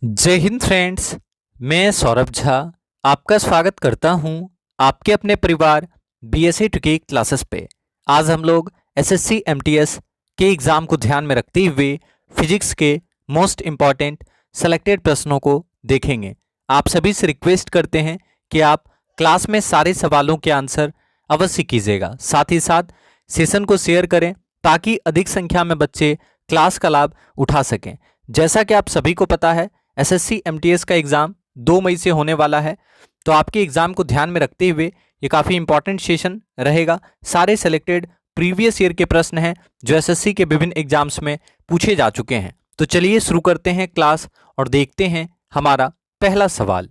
जय हिंद फ्रेंड्स। मैं सौरभ झा आपका स्वागत करता हूं आपके अपने परिवार बीएसए टुके क्लासेस पे। आज हम लोग एसएससी एमटीएस के एग्ज़ाम को ध्यान में रखते हुए फिजिक्स के मोस्ट इम्पॉर्टेंट सेलेक्टेड प्रश्नों को देखेंगे। आप सभी से रिक्वेस्ट करते हैं कि आप क्लास में सारे सवालों के आंसर अवश्य कीजिएगा। साथ ही साथ सेशन को शेयर करें ताकि अधिक संख्या में बच्चे क्लास का लाभ उठा सकें। जैसा कि आप सभी को पता है, एसएससी एमटीएस का एग्ज़ाम 2 मई से होने वाला है, तो आपके एग्ज़ाम को ध्यान में रखते हुए ये काफ़ी इंपॉर्टेंट सेशन रहेगा। सारे सेलेक्टेड प्रीवियस ईयर के प्रश्न हैं जो एसएससी के विभिन्न एग्जाम्स में पूछे जा चुके हैं। तो चलिए शुरू करते हैं क्लास और देखते हैं हमारा पहला सवाल।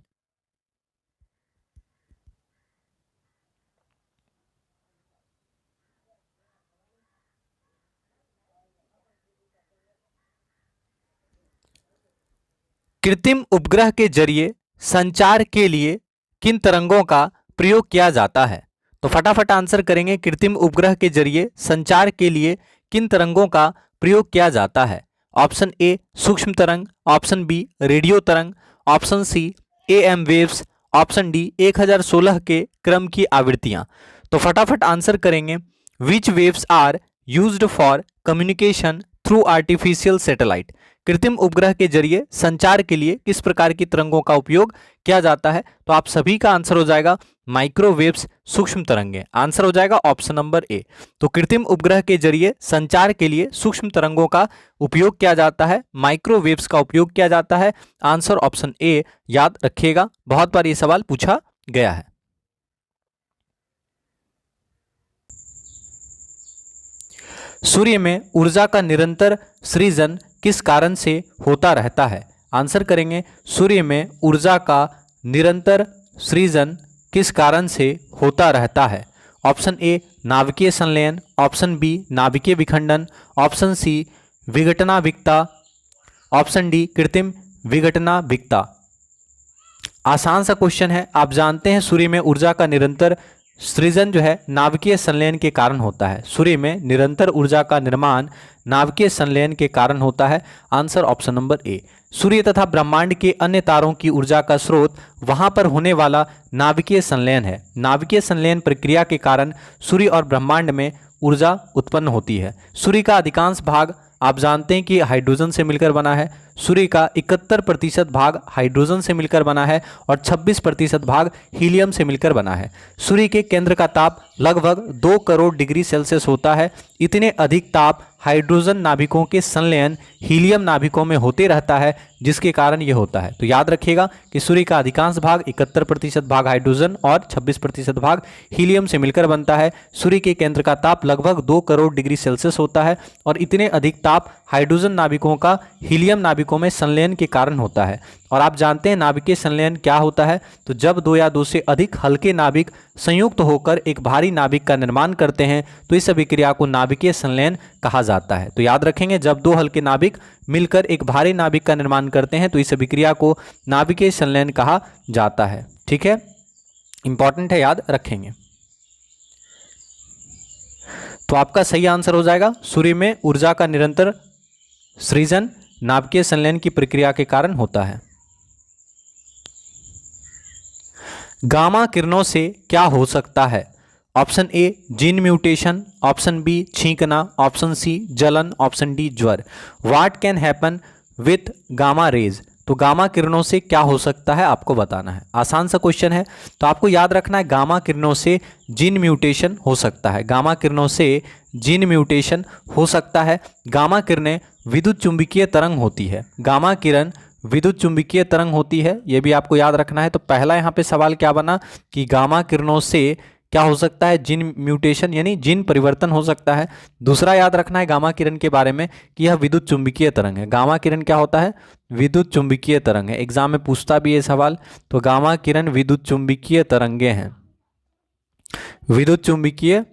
कृत्रिम उपग्रह के जरिए संचार के लिए किन तरंगों का प्रयोग किया जाता है? तो फटाफट आंसर करेंगे। कृत्रिम उपग्रह के जरिए संचार के लिए किन तरंगों का प्रयोग किया जाता है? ऑप्शन ए सूक्ष्म तरंग, ऑप्शन बी रेडियो तरंग, option C AM waves, option D 1016 के क्रम की आवृत्तियां। तो फटाफट आंसर करेंगे। Which waves are used for communication through artificial satellite? कृत्रिम उपग्रह के जरिए संचार के लिए किस प्रकार की तरंगों का उपयोग किया जाता है? तो आप सभी का आंसर हो जाएगा माइक्रोवेव्स, सूक्ष्म तरंगें। आंसर हो जाएगा ऑप्शन नंबर ए। तो कृत्रिम उपग्रह के जरिए संचार के लिए सूक्ष्म तरंगों का उपयोग किया जाता है, माइक्रोवेव्स का उपयोग किया जाता है। आंसर ऑप्शन ए याद रखिएगा, बहुत बार ये सवाल पूछा गया है। सूर्य में ऊर्जा का निरंतर सृजन किस कारण से होता रहता है? आंसर करेंगे। सूर्य में ऊर्जा का निरंतर सृजन किस कारण से होता रहता है? ऑप्शन ए नाभिकीय संलयन, ऑप्शन बी नाभिकीय विखंडन, ऑप्शन सी विघटनाभिक्ता, ऑप्शन डी कृत्रिम विघटनाभिक्ता। आसान सा क्वेश्चन है। आप जानते हैं सूर्य में ऊर्जा का निरंतर सृजन जो है नाभिकीय संलयन के कारण होता है। सूर्य में निरंतर ऊर्जा का निर्माण नाभिकीय संलयन के कारण होता है। Answer option number A. सूर्य तथा ब्रह्मांड के अन्य तारों की ऊर्जा का स्रोत वहां पर होने वाला नाभिकीय संलयन है। नाभिकीय संलयन प्रक्रिया के कारण सूर्य और ब्रह्मांड में ऊर्जा उत्पन्न होती है। सूर्य का अधिकांश भाग आप जानते हैं कि हाइड्रोजन से मिलकर बना है। सूर्य का 71% भाग हाइड्रोजन से मिलकर बना है और 26% भाग हीलियम से मिलकर बना है। सूर्य के केंद्र का ताप लगभग 2 करोड़ डिग्री सेल्सियस होता है। इतने अधिक ताप हाइड्रोजन नाभिकों के संलयन हीलियम नाभिकों में होते रहता है, जिसके कारण यह होता है। तो याद रखिएगा कि सूर्य का अधिकांश भाग 71% भाग हाइड्रोजन और 26% भाग हीलियम से मिलकर बनता है। सूर्य के केंद्र का ताप लगभग 2 करोड़ डिग्री सेल्सियस होता है और इतने अधिक ताप हाइड्रोजन नाभिकों का हीलियम नाभिकों में संलयन के कारण होता है। और आप जानते हैं नाभिकीय संलयन क्या होता है? तो जब 2 या 2 से अधिक हल्के नाभिक संयुक्त होकर एक भारी नाभिक का निर्माण करते हैं तो इस अभिक्रिया को नाभिकीय संलयन कहा जाता है। तो याद रखेंगे, जब 2 हल्के नाभिक मिलकर एक भारी नाभिक का निर्माण करते हैं तो इस अभिक्रिया को नाभिकीय संलयन कहा जाता है। ठीक है, इंपॉर्टेंट है, याद रखेंगे। तो आपका सही आंसर हो जाएगा सूर्य में ऊर्जा का निरंतर सृजन नाभिकीय संलयन की प्रक्रिया के कारण होता है। गामा किरणों से क्या हो सकता है? Option A gene mutation, option B छींकना, ऑप्शन सी जलन, ऑप्शन डी ज्वर। What can happen with gamma rays? तो गामा किरणों से क्या हो सकता है आपको बताना है। आसान सा क्वेश्चन है, तो आपको याद रखना है गामा किरणों से जीन म्यूटेशन हो सकता है। गामा किरणों से जीन म्यूटेशन हो सकता है। गामा किरणें विद्युत चुंबकीय तरंग होती है। गामा किरण विद्युत चुंबकीय तरंग होती है, यह भी आपको याद रखना है। तो पहला यहाँ पे सवाल क्या बना कि गामा किरणों से क्या हो सकता है? जीन म्यूटेशन यानी जीन परिवर्तन हो सकता है। दूसरा याद रखना है गामा किरण के बारे में कि यह विद्युत चुंबकीय तरंग है। गामा किरण क्या होता है? विद्युत चुंबकीय तरंग है। एग्जाम में पूछता भी है सवाल। तो गामा किरण विद्युत चुंबकीय तरंगे हैं, विद्युत चुंबकीय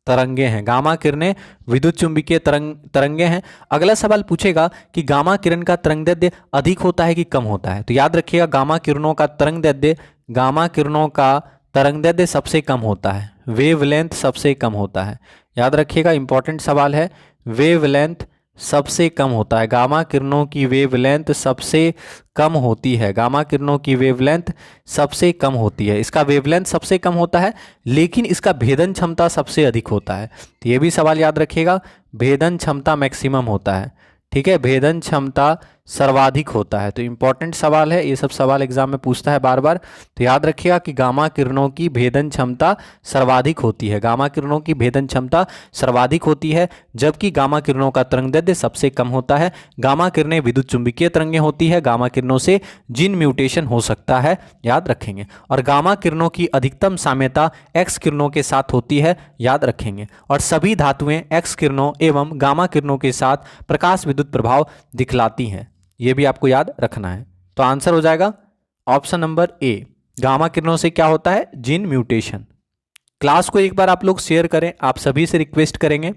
तरंगे हैं। गामा किरणें विद्युत चुंबकीय तरंगे हैं। अगला सवाल पूछेगा कि गामा किरण का तरंगदैर्ध्य अधिक होता है कि कम होता है? तो याद रखिएगा गामा किरणों का तरंगदैर्ध्य सबसे कम होता है। वेवलेंथ सबसे कम होता है। याद रखिएगा, इंपॉर्टेंट सवाल है। वेवलेंथ सबसे कम होता है। गामा किरणों की वेवलेंथ सबसे कम होती है। गामा किरणों की वेवलेंथ सबसे कम होती है। इसका वेवलेंथ सबसे कम होता है, लेकिन इसका भेदन क्षमता सबसे अधिक होता है। तो ये भी सवाल याद रखिएगा, भेदन क्षमता मैक्सिमम होता है। ठीक है, भेदन क्षमता सर्वाधिक होता है। तो इंपॉर्टेंट सवाल है, ये सब सवाल एग्जाम में पूछता है बार बार। तो याद रखिएगा कि गामा किरणों की भेदन क्षमता सर्वाधिक होती है। गामा किरणों की भेदन क्षमता सर्वाधिक होती है, जबकि गामा किरणों का तरंगदैर्ध्य सबसे कम होता है। गामा किरणें विद्युत चुंबकीय तरंगें होती है। गामा किरणों से जीन म्यूटेशन हो सकता है, याद रखेंगे। और गामा किरणों की अधिकतम साम्यता एक्स किरणों के साथ होती है, याद रखेंगे। और सभी धातुएं एक्स किरणों एवं गामा किरणों के साथ प्रकाश विद्युत प्रभाव दिखलाती हैं। यह भी आपको याद रखना है। तो आंसर हो जाएगा ऑप्शन नंबर ए, गामा किरणों से क्या होता है, जीन म्यूटेशन। क्लास को एक बार आप लोग शेयर करें, आप सभी से रिक्वेस्ट करेंगे।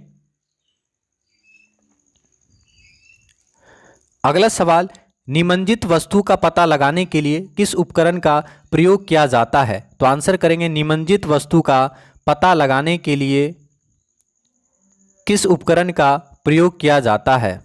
अगला सवाल, निमज्जित वस्तु का पता लगाने के लिए किस उपकरण का प्रयोग किया जाता है? तो आंसर करेंगे, निमज्जित वस्तु का पता लगाने के लिए किस उपकरण का प्रयोग किया जाता है?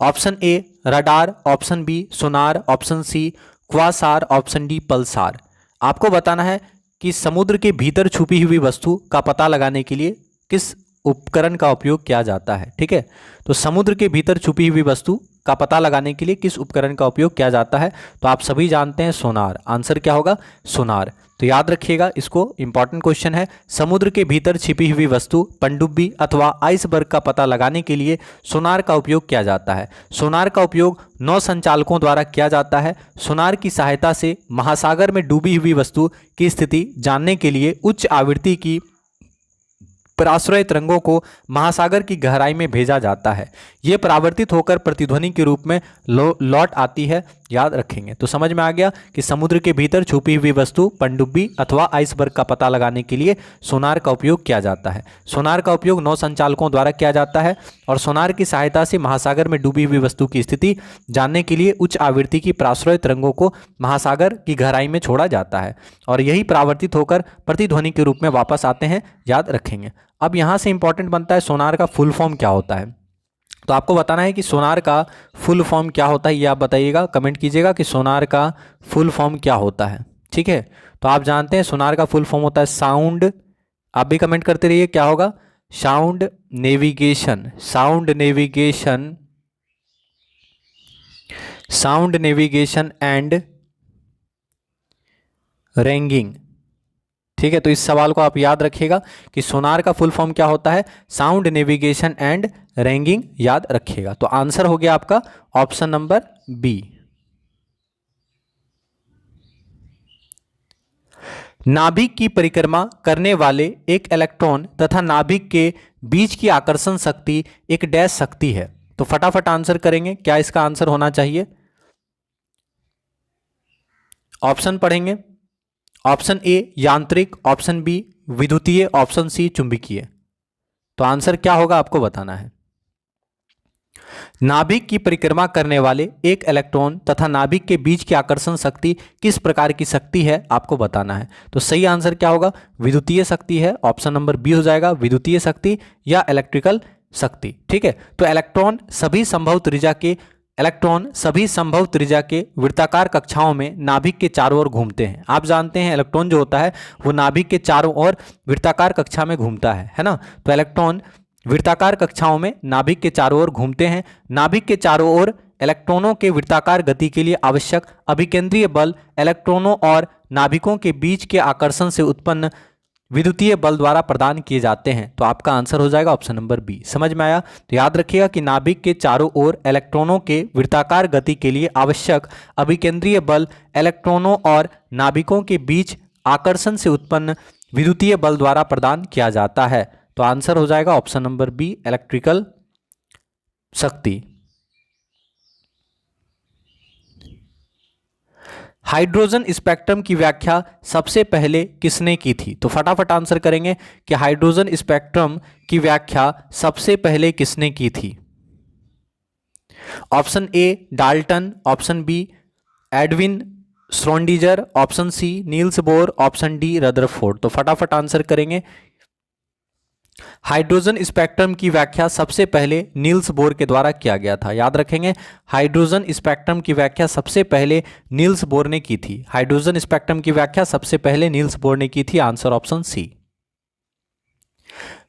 Option A radar, option B sonar, option C quasar, option D pulsar. आपको बताना है कि समुद्र के भीतर छुपी हुई वस्तु का पता लगाने के लिए किस उपकरण का उपयोग किया जाता है। ठीक है, तो समुद्र के भीतर छुपी हुई वस्तु का पता लगाने के लिए किस उपकरण का उपयोग किया जाता है? तो आप सभी जानते हैं सोनार। आंसर क्या होगा, सोनार। तो याद रखिएगा, इसको इंपॉर्टेंट क्वेश्चन है। समुद्र के भीतर छिपी हुई वस्तु, पनडुब्बी अथवा आइसबर्ग का पता लगाने के लिए सोनार का उपयोग किया जाता है। सोनार का उपयोग नौ संचालकों द्वारा किया जाता है। सोनार की सहायता से महासागर में डूबी हुई वस्तु की स्थिति जानने के लिए उच्च आवृत्ति की पराश्रय तरंगों को महासागर की गहराई में भेजा जाता है। यह परावर्तित होकर प्रतिध्वनि के रूप में लौट आती है, याद रखेंगे। तो समझ में आ गया कि समुद्र के भीतर छुपी हुई वस्तु, पनडुब्बी अथवा आइसबर्ग का पता लगाने के लिए सोनार का उपयोग किया जाता है। सोनार का उपयोग नौ संचालकों द्वारा किया जाता है और सोनार की सहायता से महासागर में डूबी हुई वस्तु की स्थिति जानने के लिए उच्च आवृत्ति की पराश्रय तरंगों को महासागर की गहराई में छोड़ा जाता है और यही परावर्तित होकर प्रतिध्वनि के रूप में वापस आते हैं, याद रखेंगे। अब यहां से इंपॉर्टेंट बनता है, सोनार का फुल फॉर्म क्या होता है? तो आपको बताना है कि सोनार का फुल फॉर्म क्या होता है, ये आप बताइएगा, कमेंट कीजिएगा कि सोनार का फुल फॉर्म क्या होता है। ठीक है, तो आप जानते हैं सोनार का फुल फॉर्म होता है साउंड, आप भी कमेंट करते रहिए क्या होगा, sound navigation, sound navigation, sound navigation and ragging. ठीक है, तो इस सवाल को आप याद रखिएगा कि सोनार का फुल फॉर्म क्या होता है, साउंड नेविगेशन एंड रैंगिंग, याद रखिएगा। तो आंसर हो गया आपका ऑप्शन नंबर बी। नाभिक की परिक्रमा करने वाले एक इलेक्ट्रॉन तथा नाभिक के बीच की आकर्षण शक्ति एक डैश शक्ति है। तो फटाफट आंसर करेंगे, क्या इसका आंसर होना चाहिए? ऑप्शन पढ़ेंगे, ऑप्शन ए यांत्रिक, ऑप्शन बी विद्युतीय, ऑप्शन सी चुंबकीय। तो आंसर क्या होगा आपको बताना है। नाभिक की परिक्रमा करने वाले एक इलेक्ट्रॉन तथा नाभिक के बीच की आकर्षण शक्ति किस प्रकार की शक्ति है, आपको बताना है। तो सही आंसर क्या होगा, विद्युतीय शक्ति है। ऑप्शन नंबर बी हो जाएगा, विद्युतीय शक्ति या इलेक्ट्रिकल शक्ति। ठीक है, तो इलेक्ट्रॉन सभी संभव त्रिज्या के वृत्ताकार कक्षाओं में नाभिक के चारों ओर घूमते हैं। आप जानते हैं इलेक्ट्रॉन जो होता है वो नाभिक के चारों ओर वृत्ताकार कक्षा में घूमता है ना। तो इलेक्ट्रॉन वृत्ताकार कक्षाओं में नाभिक के चारों ओर घूमते हैं। नाभिक के चारों ओर इलेक्ट्रॉनों के वृत्ताकार गति के लिए आवश्यक अभिकेंद्रीय बल इलेक्ट्रॉनों और नाभिकों के बीच के आकर्षण से उत्पन्न विद्युतीय बल द्वारा प्रदान किए जाते हैं। तो आपका आंसर हो जाएगा ऑप्शन नंबर बी। समझ में आया? तो याद रखिएगा कि नाभिक के चारों ओर इलेक्ट्रॉनों के वृत्ताकार गति के लिए आवश्यक अभिकेंद्रीय बल इलेक्ट्रॉनों और नाभिकों के बीच आकर्षण से उत्पन्न विद्युतीय बल द्वारा प्रदान किया जाता है। तो आंसर हो जाएगा ऑप्शन नंबर बी, इलेक्ट्रिकल शक्ति। हाइड्रोजन स्पेक्ट्रम की व्याख्या सबसे पहले किसने की थी? तो फटाफट आंसर करेंगे कि हाइड्रोजन स्पेक्ट्रम की व्याख्या सबसे पहले किसने की थी। Option A Dalton, option B Edwin Schrodinger, option C Niels Bohr, option D Rutherford. तो फटाफट आंसर करेंगे। हाइड्रोजन स्पेक्ट्रम की व्याख्या सबसे पहले नील्स बोर के द्वारा किया गया था। याद रखेंगे, हाइड्रोजन स्पेक्ट्रम की व्याख्या सबसे पहले नील्स बोर ने की थी। हाइड्रोजन स्पेक्ट्रम की व्याख्या सबसे पहले नील्स बोर ने की थी। Answer option C.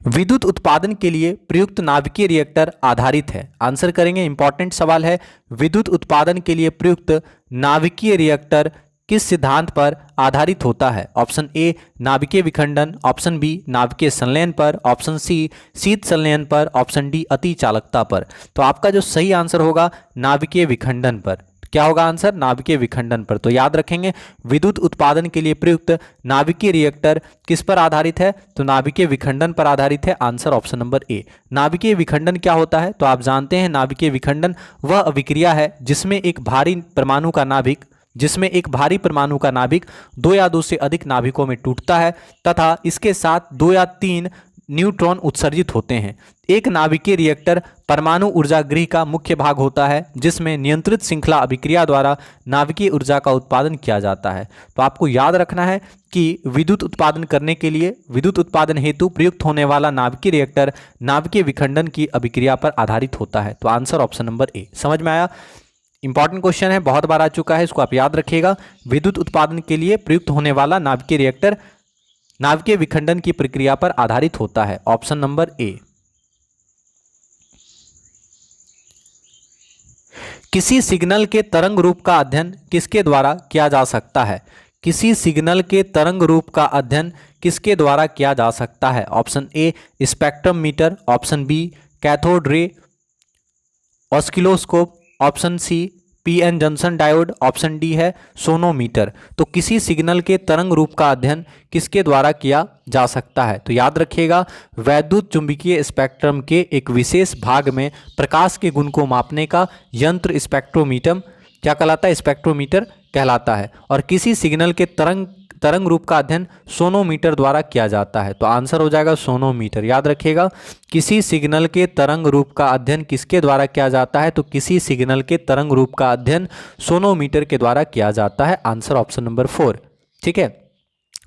विद्युत उत्पादन के लिए प्रयुक्त नाभिकीय रिएक्टर आधारित है। आंसर करेंगे, इंपॉर्टेंट सवाल है। विद्युत उत्पादन के लिए प्रयुक्त नाभिकीय रिएक्टर किस सिद्धांत पर आधारित होता है? ऑप्शन ए नाभिकीय विखंडन, ऑप्शन बी नाभिकीय संलयन पर, ऑप्शन सी शीत संलयन पर, ऑप्शन डी अति चालकता पर। तो आपका जो सही आंसर होगा नाभिकीय विखंडन पर। क्या होगा आंसर? नाभिकीय विखंडन पर। तो याद रखेंगे, विद्युत उत्पादन के लिए प्रयुक्त नाभिकीय रिएक्टर किस पर आधारित है? तो नाभिकीय विखंडन पर आधारित है। आंसर ऑप्शन नंबर ए। नाभिकीय विखंडन क्या होता है? तो आप जानते हैं नाभिकीय विखंडन वह अभिक्रिया है जिसमें एक भारी परमाणु का नाभिक दो या दो से अधिक नाभिकों में टूटता है तथा इसके साथ 2 या 3 न्यूट्रॉन उत्सर्जित होते हैं। एक नाभिकीय रिएक्टर परमाणु ऊर्जा गृह का मुख्य भाग होता है जिसमें नियंत्रित श्रृंखला अभिक्रिया द्वारा नाभिकीय ऊर्जा का उत्पादन किया जाता है। तो आपको याद रखना है कि विद्युत उत्पादन करने के लिए विद्युत उत्पादन हेतु प्रयुक्त होने वाला नाभिकीय रिएक्टर नाभिकीय विखंडन की अभिक्रिया पर आधारित होता है। तो आंसर ऑप्शन नंबर ए। समझ में आया? इंपॉर्टेंट क्वेश्चन है, बहुत बार आ चुका है, इसको आप याद रखिएगा। विद्युत उत्पादन के लिए प्रयुक्त होने वाला नाभिकीय रिएक्टर नाभिकीय विखंडन की प्रक्रिया पर आधारित होता है। ऑप्शन नंबर ए। किसी सिग्नल के तरंग रूप का अध्ययन किसके द्वारा किया जा सकता है? किसी सिग्नल के तरंग रूप का अध्ययन किसके द्वारा किया जा सकता है? Option A spectrum meter, option B cathode ray oscilloscope, option C PN junction diode, option D है सोनोमीटर। तो किसी सिग्नल के तरंग रूप का अध्ययन किसके द्वारा किया जा सकता है? तो याद रखिएगा, वैद्युत चुंबकीय स्पेक्ट्रम के एक विशेष भाग में प्रकाश के गुण को मापने का यंत्र स्पेक्ट्रोमीटर क्या कहलाता है? स्पेक्ट्रोमीटर कहलाता है। और किसी सिग्नल के तरंग रूप का अध्ययन सोनोमीटर द्वारा किया जाता है। तो आंसर हो जाएगा सोनोमीटर। याद रखिएगा, किसी सिग्नल के तरंग रूप का अध्ययन किसके द्वारा किया जाता है? तो किसी सिग्नल के तरंग रूप का अध्ययन सोनोमीटर के द्वारा किया जाता है। Answer option number 4। ठीक है,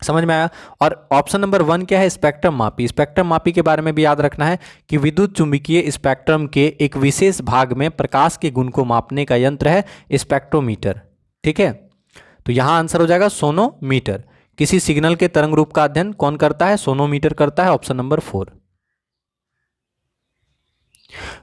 समझ में आया? और ऑप्शन नंबर 1 क्या है? स्पेक्ट्रम मापी। स्पेक्ट्रम मापी के बारे में भी याद रखना है कि विद्युत चुंबकीय स्पेक्ट्रम के एक विशेष भाग में प्रकाश के गुण को मापने का यंत्र है स्पेक्ट्रोमीटर। ठीक है, तो यहां आंसर हो जाएगा सोनोमीटर। किसी सिग्नल के तरंग रूप का अध्ययन कौन करता है? सोनोमीटर करता है। Option number 4।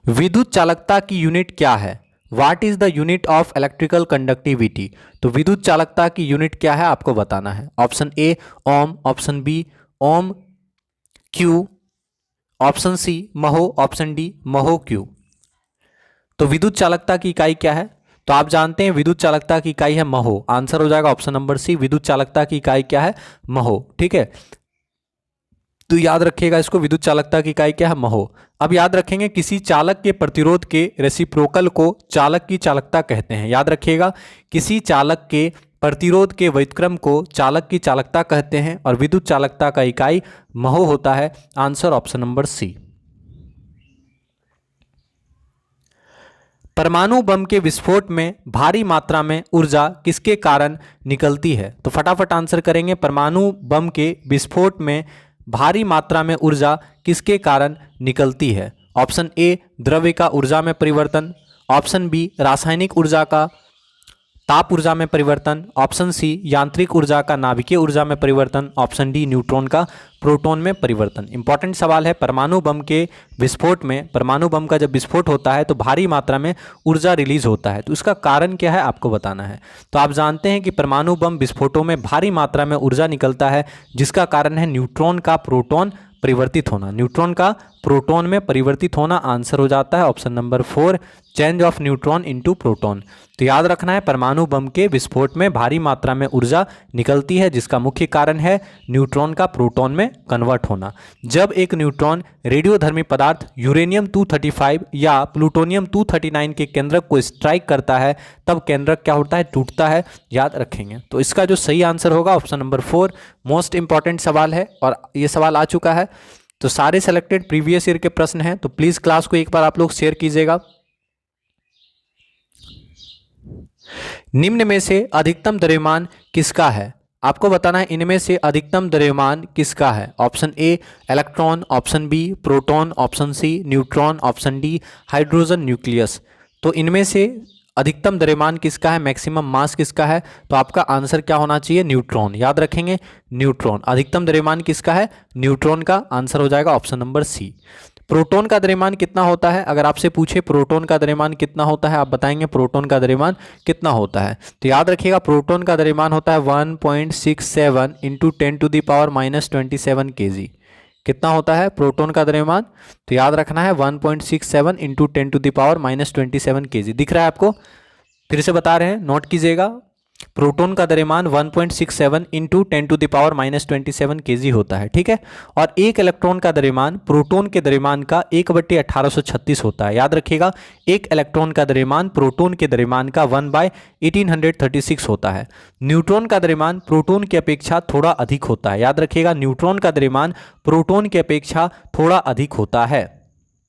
विद्युत चालकता की यूनिट क्या है? What is the unit of electrical conductivity? तो विद्युत चालकता की यूनिट क्या है आपको बताना है। Option A ohm, option B ohm Q, option C mho, option D mho Q. तो विद्युत चालकता की इकाई क्या है? तो आप जानते हैं विद्युत चालकता की इकाई है महो। आंसर हो जाएगा ऑप्शन नंबर सी। विद्युत चालकता की इकाई क्या है? महो। ठीक है, तो याद रखिएगा इसको, विद्युत चालकता की इकाई क्या है? महो। अब याद रखेंगे, किसी चालक के प्रतिरोध के रेसिप्रोकल को चालक की चालकता कहते हैं। याद रखिएगा, किसी चालक के प्रतिरोध के व्युत्क्रम को चालक की चालकता कहते हैं और विद्युत चालकता का इकाई महो होता है। Answer option number C. परमाणु बम के विस्फोट में भारी मात्रा में ऊर्जा किसके कारण निकलती है? तो फटाफट आंसर करेंगे। परमाणु बम के विस्फोट में भारी मात्रा में ऊर्जा किसके कारण निकलती है? ऑप्शन ए द्रव्य का ऊर्जा में परिवर्तन, ऑप्शन बी रासायनिक ऊर्जा का ताप ऊर्जा में परिवर्तन, ऑप्शन सी यांत्रिक ऊर्जा का नाभिकीय ऊर्जा में परिवर्तन, ऑप्शन डी न्यूट्रॉन का प्रोटॉन में परिवर्तन। इंपॉर्टेंट सवाल है। परमाणु बम के विस्फोट में, परमाणु बम का जब विस्फोट होता है तो भारी मात्रा में ऊर्जा रिलीज होता है, तो इसका कारण क्या है आपको बताना है। तो आप जानते हैं कि परमाणु बम विस्फोटों में भारी मात्रा में ऊर्जा निकलता है जिसका कारण है न्यूट्रॉन का प्रोटॉन परिवर्तित होना। न्यूट्रॉन का प्रोटॉन में परिवर्तित होना। आंसर हो जाता है option number 4 change of neutron into proton. तो याद रखना है, परमाणु बम के विस्फोट में भारी मात्रा में ऊर्जा निकलती है जिसका मुख्य कारण है न्यूट्रॉन का प्रोटॉन में कन्वर्ट होना। जब एक न्यूट्रॉन रेडियोधर्मी पदार्थ यूरेनियम 235 या प्लूटोनियम 239 के केंद्रक को स्ट्राइक करता है तब केंद्रक क्या होता है? टूटता है। याद रखेंगे। तो इसका जो सही आंसर होगा ऑप्शन नंबर 4। मोस्ट इंपॉर्टेंट सवाल है और ये सवाल आ चुका है। तो सारे सेलेक्टेड प्रीवियस ईयर के प्रश्न हैं, तो प्लीज क्लास को एक बार आप लोग शेयर कीजिएगा। निम्न में से अधिकतम द्रव्यमान किसका है? आपको बताना है इनमें से अधिकतम द्रव्यमान किसका है। Option A electron, option B proton, option C neutron, option D hydrogen nucleus. तो इनमें से अधिकतम द्रव्यमान किसका है, मैक्सिमम मास किसका है, तो आपका आंसर क्या होना चाहिए, न्यूट्रॉन। याद रखेंगे न्यूट्रॉन। अधिकतम द्रव्यमान किसका है, न्यूट्रॉन का। आंसर हो जाएगा ऑप्शन नंबर सी। प्रोटॉन का द्रव्यमान कितना होता है, अगर आपसे पूछे प्रोटॉन का द्रव्यमान कितना होता है, आप बताएंगे प्रोटॉन का द्रव्यमान कितना होता है। तो याद रखिएगा प्रोटॉन का द्रव्यमान होता है 1.67 इंटू 10⁻⁻27 kg। कितना होता है प्रोटॉन का द्रव्यमान, तो याद रखना है 1.67 इंटू 10⁻⁻27 kg। दिख रहा है आपको, फिर से बता रहे हैं, नोट कीजिएगा। प्रोटॉन का द्रव्यमान 1.67 इंटू 10⁻⁻27 kg होता है, ठीक है। और एक इलेक्ट्रॉन का द्रव्यमान प्रोटॉन के द्रव्यमान का 1/1836 होता है। याद रखिएगा एक इलेक्ट्रॉन का द्रव्यमान प्रोटॉन के द्रव्यमान का 1/1836 होता है। न्यूट्रॉन का द्रव्यमान प्रोटॉन की अपेक्षा थोड़ा अधिक होता है। याद रखिएगा न्यूट्रॉन का द्रव्यमान प्रोटॉन की अपेक्षा थोड़ा अधिक होता है,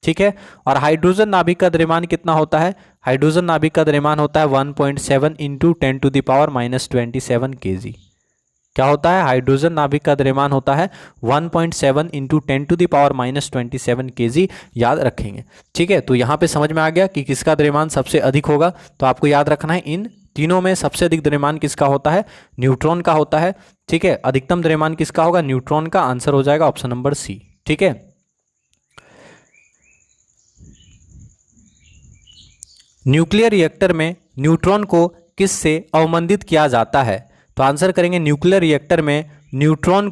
ठीक है। और हाइड्रोजन नाभिक का द्रव्यमान कितना होता है, हाइड्रोजन नाभिक का द्रव्यमान होता है 1.7 इंटू 10⁻⁻27 kg। क्या होता है, हाइड्रोजन नाभिक का द्रव्यमान होता है 1.7 इंटू 10⁻⁻27 kg। याद रखेंगे, ठीक है। तो यहाँ पे समझ में आ गया कि किसका द्रव्यमान सबसे अधिक होगा। तो आपको याद रखना है इन तीनों में सबसे अधिक द्रव्यमान किसका होता है, न्यूट्रॉन का होता है, ठीक है। अधिकतम द्रव्यमान किसका होगा, न्यूट्रॉन का। आंसर हो जाएगा ऑप्शन नंबर सी, ठीक है। न्यूक्लियर रिएक्टर में न्यूट्रॉन को किससे अवमंदित किया जाता है, तो आंसर करेंगे न्यूक्लियर रिएक्टर में न्यूट्रॉन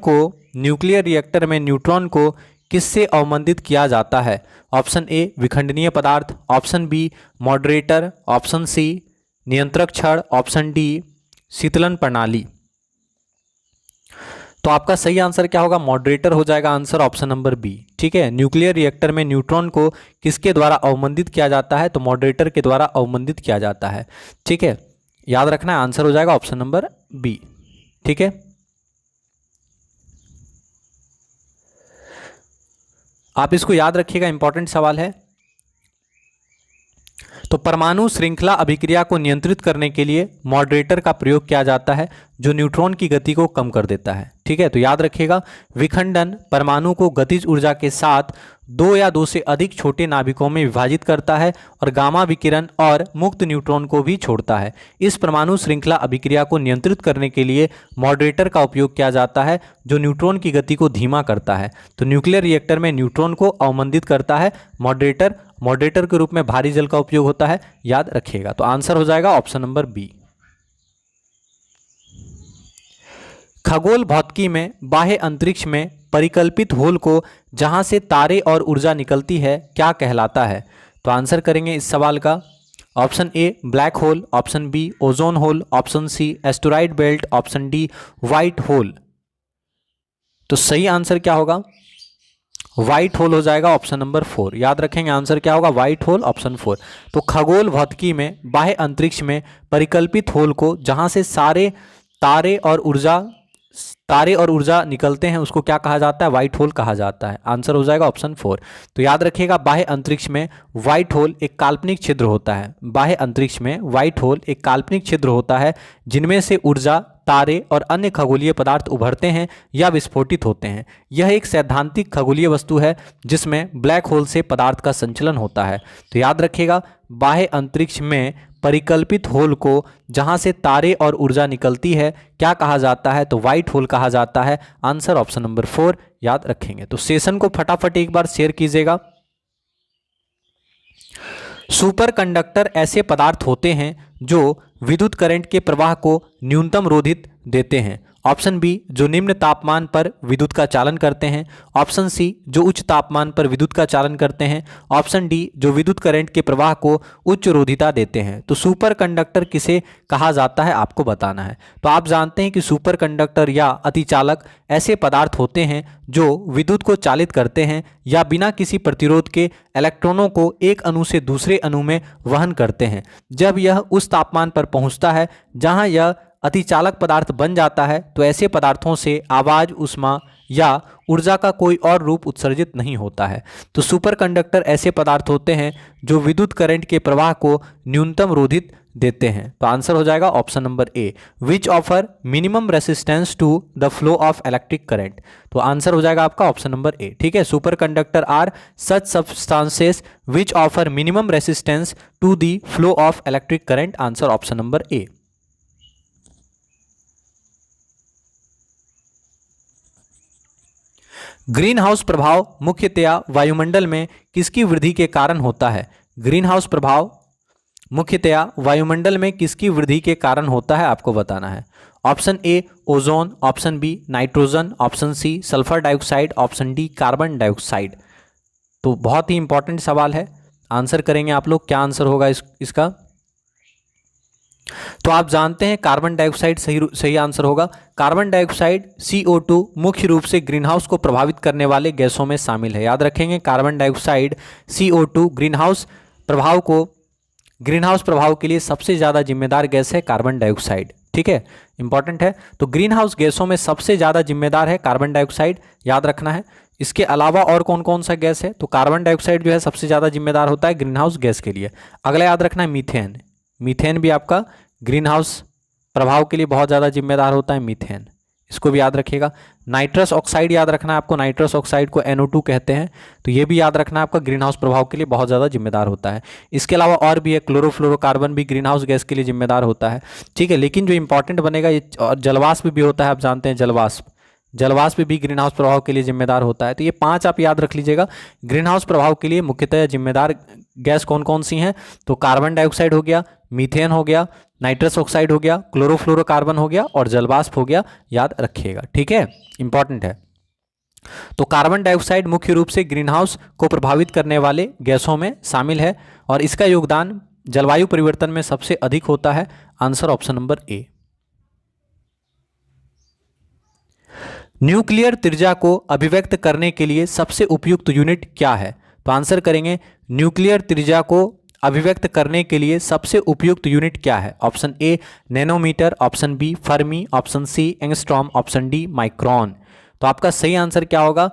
को किससे अवमंदित किया जाता है। ऑप्शन ए विखंडनीय पदार्थ, option B moderator, option C नियंत्रक छड़, ऑप्शन डी शीतलन प्रणाली। तो आपका सही आंसर क्या होगा, मॉडरेटर हो जाएगा आंसर ऑप्शन नंबर बी, ठीक है। न्यूक्लियर रिएक्टर में न्यूट्रॉन को किसके द्वारा अवमंदित किया जाता है, तो मॉडरेटर के द्वारा अवमंदित किया जाता है, ठीक है। याद रखना है आंसर हो जाएगा ऑप्शन नंबर बी, ठीक है। आप इसको याद रखिएगा, इंपॉर्टेंट सवाल है। तो परमाणु श्रृंखला अभिक्रिया को नियंत्रित करने के लिए मॉडरेटर का प्रयोग किया जाता है जो न्यूट्रॉन की गति को कम कर देता है, ठीक है। तो याद रखिएगा विखंडन परमाणु को गतिज ऊर्जा के साथ 2 या 2 से अधिक छोटे नाभिकों में विभाजित करता है और गामा विकिरण और मुक्त न्यूट्रॉन को भी छोड़ता है। इस परमाणु श्रृंखला अभिक्रिया को नियंत्रित करने के लिए मॉडरेटर का उपयोग किया जाता है जो न्यूट्रॉन की गति को धीमा करता है। तो न्यूक्लियर रिएक्टर में न्यूट्रॉन को अवमंदित करता है मॉडरेटर के रूप में भारी जल का उपयोग होता है, याद रखिएगा। तो आंसर हो जाएगा ऑप्शन नंबर बी। खगोल भौतिकी में बाह्य अंतरिक्ष में परिकल्पित होल को जहां से तारे और ऊर्जा निकलती है क्या कहलाता है, तो आंसर करेंगे इस सवाल का। Option A black hole, option B ozone hole, option C asteroid belt, option D white hole. तो सही आंसर क्या होगा, व्हाइट होल हो जाएगा ऑप्शन नंबर 4। याद रखेंगे आंसर क्या होगा, व्हाइट होल ऑप्शन 4। तो खगोल भौतिकी में बाह्य अंतरिक्ष में परिकल्पित होल को जहां से सारे तारे और ऊर्जा निकलते हैं उसको क्या कहा जाता है, व्हाइट होल कहा जाता है। आंसर हो जाएगा ऑप्शन 4। तो याद रखिएगा बाह्य अंतरिक्ष में व्हाइट होल एक काल्पनिक छिद्र होता है। बाह्य अंतरिक्ष में व्हाइट होल एक काल्पनिक छिद्र होता है जिनमें से ऊर्जा, तारे और अन्य खगोलीय पदार्थ उभरते हैं या विस्फोटित होते हैं। यह एक सैद्धांतिक खगोलीय वस्तु है जिसमें ब्लैक होल से पदार्थ का संचलन होता है। तो याद रखिएगा बाह्य अंतरिक्ष में परिकल्पित होल को जहां से तारे और ऊर्जा निकलती है क्या कहा जाता है, तो व्हाइट होल कहा जाता है। आंसर ऑप्शन नंबर 4 याद रखेंगे। तो सेशन को फटाफट एक बार शेयर कीजिएगा। सुपर कंडक्टर ऐसे पदार्थ होते हैं जो विद्युत करंट के प्रवाह को न्यूनतम रोधित देते हैं। ऑप्शन बी जो निम्न तापमान पर विद्युत का चालन करते हैं, ऑप्शन सी जो उच्च तापमान पर विद्युत का चालन करते हैं, ऑप्शन डी जो विद्युत करंट के प्रवाह को उच्च रोधिता देते हैं। तो सुपर कंडक्टर किसे कहा जाता है आपको बताना है। तो आप जानते हैं कि सुपर कंडक्टर या अतिचालक ऐसे पदार्थ होते हैं जो विद्युत को चालित करते हैं या बिना किसी प्रतिरोध के इलेक्ट्रॉनों को एक अणु से दूसरे अणु में वहन करते हैं। जब यह उस तापमान पर पहुंचता है जहां यह अतिचालक पदार्थ बन जाता है तो ऐसे पदार्थों से आवाज, ऊष्मा या ऊर्जा का कोई और रूप उत्सर्जित नहीं होता है। तो सुपर कंडक्टर ऐसे पदार्थ होते हैं जो विद्युत करंट के प्रवाह को न्यूनतम रोधित देते हैं। तो आंसर हो जाएगा option number A, which offer minimum resistance to the flow of electric current. तो आंसर हो जाएगा आपका ऑप्शन नंबर ए। ठीक है, super conductor are such substances which offer minimum resistance to the flow of electric current. Answer option number A. Greenhouse प्रभाव मुख्यतया वायुमंडल में किसकी वृद्धि के कारण होता है? ग्रीन हाउस प्रभाव मुख्यतया वायुमंडल में किसकी वृद्धि के कारण होता है, आपको बताना है। Option A ozone, option B nitrogen, option C sulphur dioxide, option D carbon dioxide. तो बहुत ही इंपॉर्टेंट सवाल है, आंसर करेंगे आप लोग। क्या आंसर होगा इसका? तो आप जानते हैं कार्बन डाइऑक्साइड सही आंसर होगा। कार्बन डाइऑक्साइड CO2 मुख्य रूप से ग्रीनहाउस को प्रभावित करने वाले गैसों में शामिल है। याद रखेंगे, कार्बन डाइऑक्साइड CO2 ग्रीनहाउस प्रभाव के लिए सबसे ज़्यादा जिम्मेदार गैस है कार्बन डाइऑक्साइड। ठीक है, इंपॉर्टेंट है। तो ग्रीनहाउस गैसों में सबसे ज़्यादा जिम्मेदार है कार्बन डाइऑक्साइड, याद रखना है। इसके अलावा और कौन कौन सा गैस है? तो कार्बन डाइऑक्साइड जो है सबसे ज़्यादा जिम्मेदार होता है ग्रीनहाउस गैस के लिए। अगला याद रखना है मीथेन। मीथेन भी आपका ग्रीन हाउस प्रभाव के लिए बहुत ज़्यादा जिम्मेदार होता है मीथेन, इसको भी याद रखिएगा। नाइट्रस ऑक्साइड याद रखना है आपको, नाइट्रस ऑक्साइड को NO2 कहते हैं, तो ये भी याद रखना है आपका, ग्रीन हाउस प्रभाव के लिए बहुत ज़्यादा जिम्मेदार होता है। इसके अलावा और भी है, क्लोरोफ्लोरोकार्बन भी ग्रीन हाउस गैस के लिए जिम्मेदार होता है। ठीक है, लेकिन जो इंपॉर्टेंट बनेगा ये जलवाष्प भी होता है, आप जानते हैं जलवाष्प भी ग्रीन हाउस प्रभाव के लिए जिम्मेदार होता है। तो ये 5 आप याद रख लीजिएगा। ग्रीन हाउस प्रभाव के लिए मुख्यतः जिम्मेदार गैस कौन कौन सी हैं? तो कार्बन डाइऑक्साइड हो गया, मीथेन हो गया, नाइट्रस ऑक्साइड हो गया, क्लोरोफ्लोरोकार्बन हो गया और जलवाष्प हो गया, याद रखिएगा। ठीक है, इंपॉर्टेंट है। तो कार्बन डाइऑक्साइड मुख्य रूप से ग्रीन हाउस को प्रभावित करने वाले गैसों में शामिल है और इसका योगदान जलवायु परिवर्तन में सबसे अधिक होता है। आंसर ऑप्शन नंबर ए। न्यूक्लियर त्रिज्या को अभिव्यक्त करने के लिए सबसे उपयुक्त यूनिट क्या है? तो आंसर करेंगे न्यूक्लियर त्रिज्या को अभिव्यक्त करने के लिए सबसे उपयुक्त यूनिट क्या है? Option A nanometre, option B fermi, option C angstrom, option D micron. तो आपका सही आंसर क्या होगा?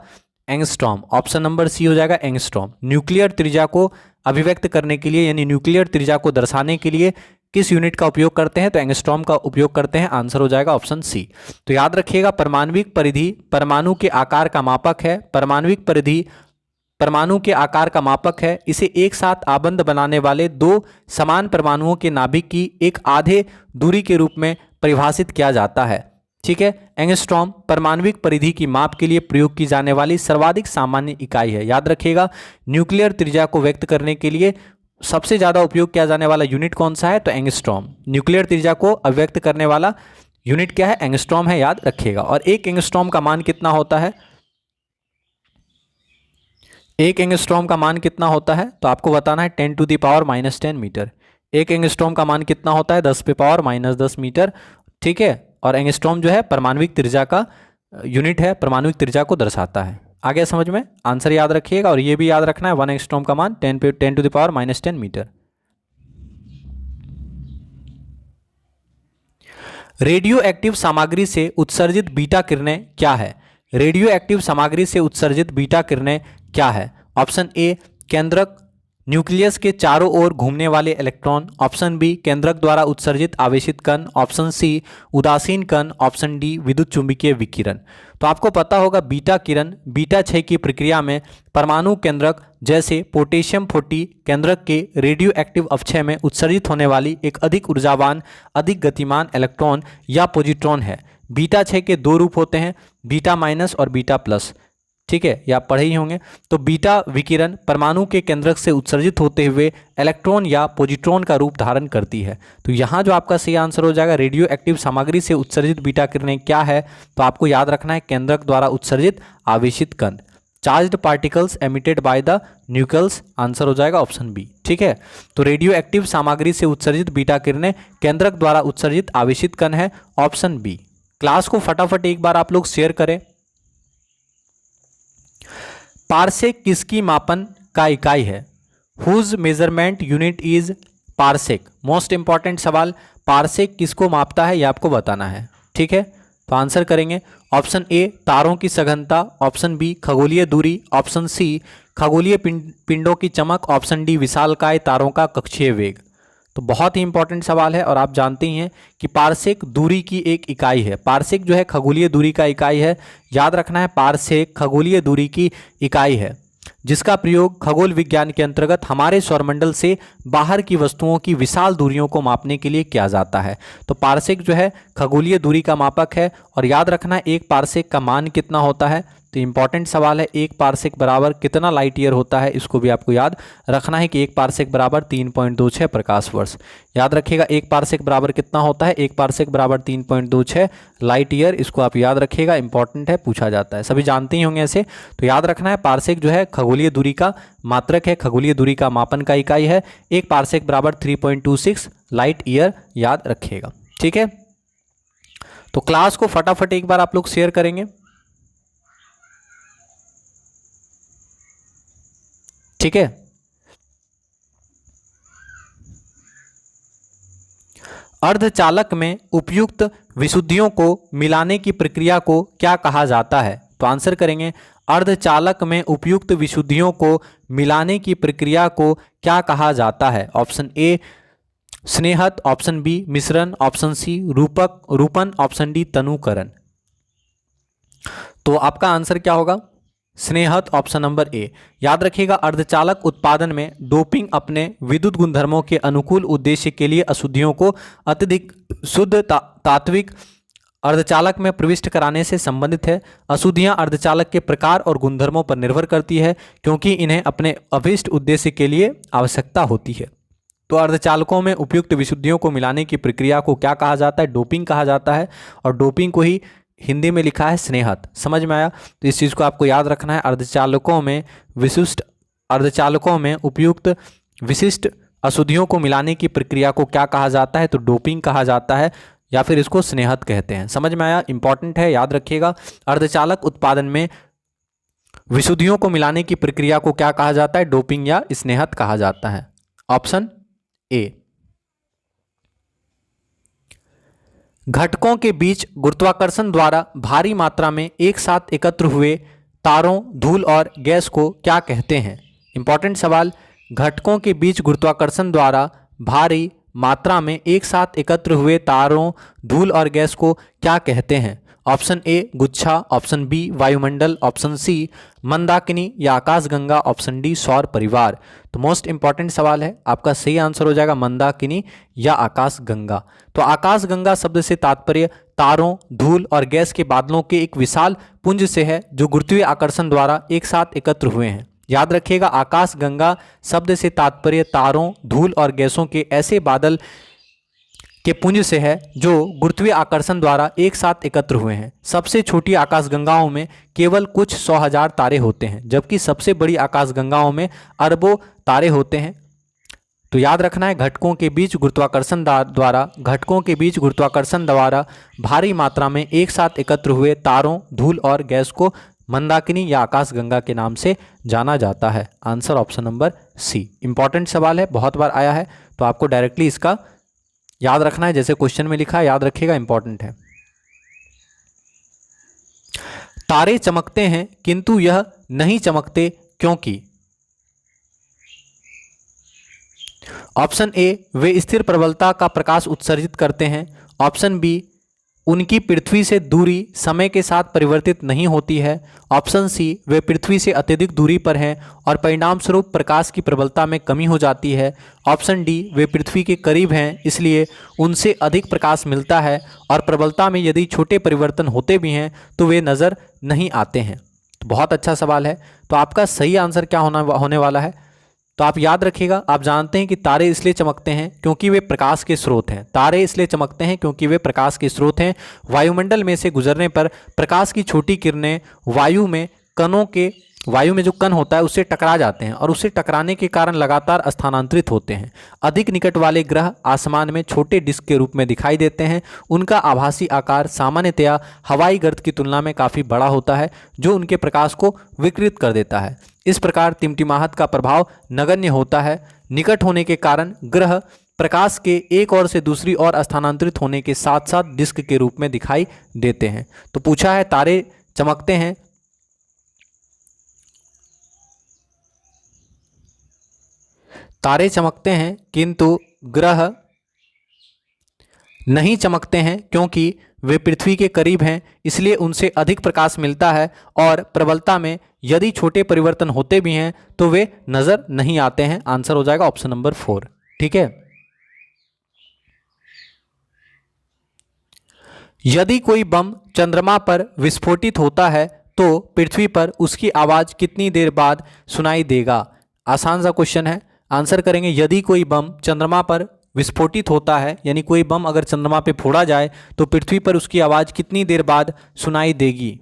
एंगस्ट्रॉम। ऑप्शन नंबर सी हो जाएगा एंगस्ट्रॉम। न्यूक्लियर त्रिज्या को अभिव्यक्त करने के लिए यानी न्यूक्लियर त्रिज्या को दर्शाने के लिए किस यूनिट का उपयोग करते हैं? तो एंगस्ट्रॉम का उपयोग करते हैं। आंसर हो जाएगा ऑप्शन सी। तो याद रखिएगा, परमाणविक परिधि परमाणु के आकार का मापक है। परमाणविक परिधि परमाणु के आकार का मापक है। इसे एक साथ आबंध बनाने वाले दो समान परमाणुओं के नाभिक की एक आधे दूरी के रूप में परिभाषित किया जाता है। ठीक है, एंगस्ट्रॉम परमाणविक परिधि की माप के लिए प्रयोग की जाने वाली सर्वाधिक सामान्य इकाई है। याद रखिएगा, न्यूक्लियर त्रिज्या को व्यक्त करने के लिए सबसे ज़्यादा उपयोग किया जाने वाला यूनिट कौन सा है? तो एंगस्ट्रॉम। न्यूक्लियर त्रिज्या को अभिव्यक्त करने वाला यूनिट क्या है? एंगस्ट्रॉम है, याद रखिएगा। और एक एंगस्ट्रॉम का मान कितना होता है? एक एंगस्ट्रॉम का मान कितना होता है? तो आपको बताना है 10⁻⁻10 मीटर। एक एंगस्ट्रॉम का मान कितना होता है? 10⁻⁻10 मीटर। ठीक है, और एंगस्ट्रॉम जो है परमाणविक त्रिज्या का यूनिट है, परमाणविक त्रिज्या को दर्शाता है। आ गया समझ में? आंसर याद रखिएगा। और ये भी याद रखना है 1 एंगस्ट्रॉम का मान 10⁻⁻10 मीटर। रेडियो एक्टिव सामग्री से उत्सर्जित बीटा किरणें क्या है? रेडियो एक्टिव सामग्री से उत्सर्जित बीटा किरणें क्या है? ऑप्शन ए केंद्रक, न्यूक्लियस के चारों ओर घूमने वाले इलेक्ट्रॉन, ऑप्शन बी केंद्रक द्वारा उत्सर्जित आवेशित कण, ऑप्शन सी उदासीन कण, ऑप्शन डी विद्युत चुंबकीय विकिरण। तो आपको पता होगा बीटा किरण बीटा क्षय की प्रक्रिया में परमाणु केंद्रक जैसे पोटेशियम 40 केंद्रक के रेडियो एक्टिव अपक्षय में उत्सर्जित होने वाली एक अधिक ऊर्जावान, अधिक गतिमान इलेक्ट्रॉन या पॉजिट्रॉन है। बीटा क्षय के दो रूप होते हैं, बीटा माइनस और बीटा प्लस। ठीक है, ये आप पढ़े ही होंगे। तो बीटा विकिरण परमाणु के केंद्रक से उत्सर्जित होते हुए इलेक्ट्रॉन या पॉजिट्रॉन का रूप धारण करती है। तो यहाँ जो आपका सही आंसर हो जाएगा, रेडियो एक्टिव सामग्री से उत्सर्जित बीटा किरणें क्या है? तो आपको याद रखना है केंद्रक द्वारा उत्सर्जित आवेशित कण, charged particles emitted by the nucleus. Answer हो जाएगा ऑप्शन बी। ठीक है, तो रेडियो एक्टिव सामग्री से उत्सर्जित बीटा किरणें केंद्रक द्वारा उत्सर्जित आवेशित कण है, ऑप्शन बी। क्लास को फटाफट एक बार आप लोग शेयर करें। पारसेक किसकी मापन का इकाई है? Whose measurement unit is parsec. Most important सवाल, पारसेक किसको मापता है ये आपको बताना है। ठीक है, तो आंसर करेंगे ऑप्शन ए तारों की सघनता, ऑप्शन बी खगोलीय दूरी, ऑप्शन सी खगोलीय पिंडों की चमक, ऑप्शन डी विशालकाय तारों का कक्षीय वेग। तो बहुत ही इंपॉर्टेंट सवाल है और आप जानते ही हैं कि पारसेक दूरी की एक इकाई है। पारसेक जो है खगोलीय दूरी का इकाई है, याद रखना है। पारसेक खगोलीय दूरी की इकाई है जिसका प्रयोग खगोल विज्ञान के अंतर्गत हमारे सौरमंडल से बाहर की वस्तुओं की विशाल दूरियों को मापने के लिए किया जाता है। तो पारसेक जो है खगोलीय दूरी का मापक है और याद रखना है एक पारसेक का मान कितना होता है। तो इंपॉर्टेंट सवाल है, एक पारसेक बराबर कितना लाइट ईयर होता है, इसको भी आपको याद रखना है कि एक पारसेक बराबर 3.26 प्रकाश वर्ष। याद रखिएगा एक पारसेक बराबर कितना होता है, एक पारसेक बराबर 3.26 लाइट ईयर, इसको आप याद रखिएगा, इंपॉर्टेंट है, पूछा जाता है, सभी जानते ही होंगे ऐसे। तो याद रखना है पारसेक जो है खगोलीय दूरी का मात्रक है, खगोलीय दूरी का मापन का इकाई है। एक पारसेक बराबर 3.26 लाइट ईयर, याद रखिएगा। ठीक है, तो क्लास को फटाफट एक बार आप लोग शेयर करेंगे। ठीक है, अर्धचालक में उपयुक्त विशुद्धियों को मिलाने की प्रक्रिया को क्या कहा जाता है। तो आंसर करेंगे अर्धचालक में उपयुक्त विशुद्धियों को मिलाने की प्रक्रिया को क्या कहा जाता है। ऑप्शन ए स्नेहत, ऑप्शन बी मिश्रण, ऑप्शन सी रूपक रूपन, ऑप्शन डी तनुकरण। तो आपका आंसर क्या होगा, स्नेहत, ऑप्शन नंबर ए। याद रखिएगा अर्धचालक उत्पादन में डोपिंग अपने विद्युत गुणधर्मों के अनुकूल उद्देश्य के लिए अशुद्धियों को अत्यधिक शुद्ध तात्विक अर्धचालक में प्रविष्ट कराने से संबंधित है। अशुद्धियां अर्धचालक के प्रकार और गुणधर्मों पर निर्भर करती है क्योंकि इन्हें अपने अभीष्ट उद्देश्य के लिए आवश्यकता होती है। तो अर्धचालकों में उपयुक्त विशुद्धियों को मिलाने की प्रक्रिया को क्या कहा जाता है, डोपिंग कहा जाता है। और डोपिंग को ही हिंदी में लिखा है स्नेहत। समझ में आया, तो इस चीज़ को आपको याद रखना है। अर्धचालकों में उपयुक्त विशिष्ट अशुद्धियों को मिलाने की प्रक्रिया को क्या कहा जाता है, तो डोपिंग कहा जाता है या फिर इसको स्नेहत कहते हैं। समझ में आया, इंपॉर्टेंट है, याद रखिएगा। अर्धचालक उत्पादन में विशुद्धियों को मिलाने की प्रक्रिया को क्या कहा जाता है, डोपिंग या स्नेहत कहा जाता है। ऑप्शन ए। घटकों के बीच गुरुत्वाकर्षण द्वारा भारी मात्रा में एक साथ एकत्र हुए तारों, धूल और गैस को क्या कहते हैं। इंपॉर्टेंट सवाल, घटकों के बीच गुरुत्वाकर्षण द्वारा भारी मात्रा में एक साथ एकत्र हुए तारों, धूल और गैस को क्या कहते हैं। ऑप्शन ए गुच्छा, ऑप्शन बी वायुमंडल, ऑप्शन सी मंदाकिनी या आकाशगंगा, ऑप्शन डी सौर परिवार। तो मोस्ट इंपॉर्टेंट सवाल है, आपका सही आंसर हो जाएगा मंदाकिनी या आकाशगंगा। तो आकाशगंगा शब्द से तात्पर्य तारों, धूल और गैस के बादलों के एक विशाल पुंज से है जो गुरुत्वीय आकर्षण द्वारा एक साथ एकत्र हुए हैं। याद रखिएगा आकाशगंगा शब्द से तात्पर्य तारों, धूल और गैसों के ऐसे बादल के पुंज से है जो गुरुत्वीय आकर्षण द्वारा एक साथ एकत्र हुए हैं। सबसे छोटी आकाशगंगाओं में केवल कुछ 100,000 तारे होते हैं जबकि सबसे बड़ी आकाशगंगाओं में अरबों तारे होते हैं। तो याद रखना है घटकों के बीच गुरुत्वाकर्षण द्वारा भारी मात्रा में एक साथ एकत्र हुए तारों, धूल और गैस को मंदाकिनी या आकाशगंगा के नाम से जाना जाता है। Answer option number C. Important सवाल है, बहुत बार आया है, तो आपको डायरेक्टली इसका याद रखना है, जैसे क्वेश्चन में लिखा है, याद रखिएगा, इंपॉर्टेंट है। तारे चमकते हैं किंतु यह नहीं चमकते क्योंकि। ऑप्शन ए वे स्थिर प्रबलता का प्रकाश उत्सर्जित करते हैं, ऑप्शन बी उनकी पृथ्वी से दूरी समय के साथ परिवर्तित नहीं होती है, ऑप्शन सी वे पृथ्वी से अत्यधिक दूरी पर हैं और परिणाम स्वरूप प्रकाश की प्रबलता में कमी हो जाती है, ऑप्शन डी वे पृथ्वी के करीब हैं इसलिए उनसे अधिक प्रकाश मिलता है और प्रबलता में यदि छोटे परिवर्तन होते भी हैं तो वे नज़र नहीं आते हैं। तो बहुत अच्छा सवाल है। तो आपका सही आंसर क्या होने वाला है, तो आप याद रखिएगा, आप जानते हैं कि तारे इसलिए चमकते हैं क्योंकि वे प्रकाश के स्रोत हैं। तारे इसलिए चमकते हैं क्योंकि वे प्रकाश के स्रोत हैं। वायुमंडल में से गुजरने पर प्रकाश की छोटी किरणें वायु में जो कण होता है उससे टकरा जाते हैं और उससे टकराने के कारण लगातार स्थानांतरित होते हैं। अधिक निकट वाले ग्रह आसमान में छोटे डिस्क के रूप में दिखाई देते हैं। उनका आभासी आकार सामान्यतया हवाई गर्त की तुलना में काफ़ी बड़ा होता है जो उनके प्रकाश को विकृत कर देता है। इस प्रकार टिमटिमाहट का प्रभाव नगण्य होता है। निकट होने के कारण ग्रह प्रकाश के एक ओर से दूसरी ओर स्थानांतरित होने के साथ साथ डिस्क के रूप में दिखाई देते हैं। तो पूछा है तारे चमकते हैं, तारे चमकते हैं किंतु ग्रह नहीं चमकते हैं क्योंकि वे पृथ्वी के करीब हैं, इसलिए उनसे अधिक प्रकाश मिलता है और प्रबलता में यदि छोटे परिवर्तन होते भी हैं तो वे नजर नहीं आते हैं। आंसर हो जाएगा ऑप्शन नंबर 4। ठीक है। यदि कोई बम चंद्रमा पर विस्फोटित होता है तो पृथ्वी पर उसकी आवाज कितनी देर बाद सुनाई देगा? आसान सा क्वेश्चन है। आंसर करेंगे यदि कोई बम चंद्रमा पर विस्फोटित होता है, यानी कोई बम अगर चंद्रमा पे फोड़ा जाए तो पृथ्वी पर उसकी आवाज़ कितनी देर बाद सुनाई देगी?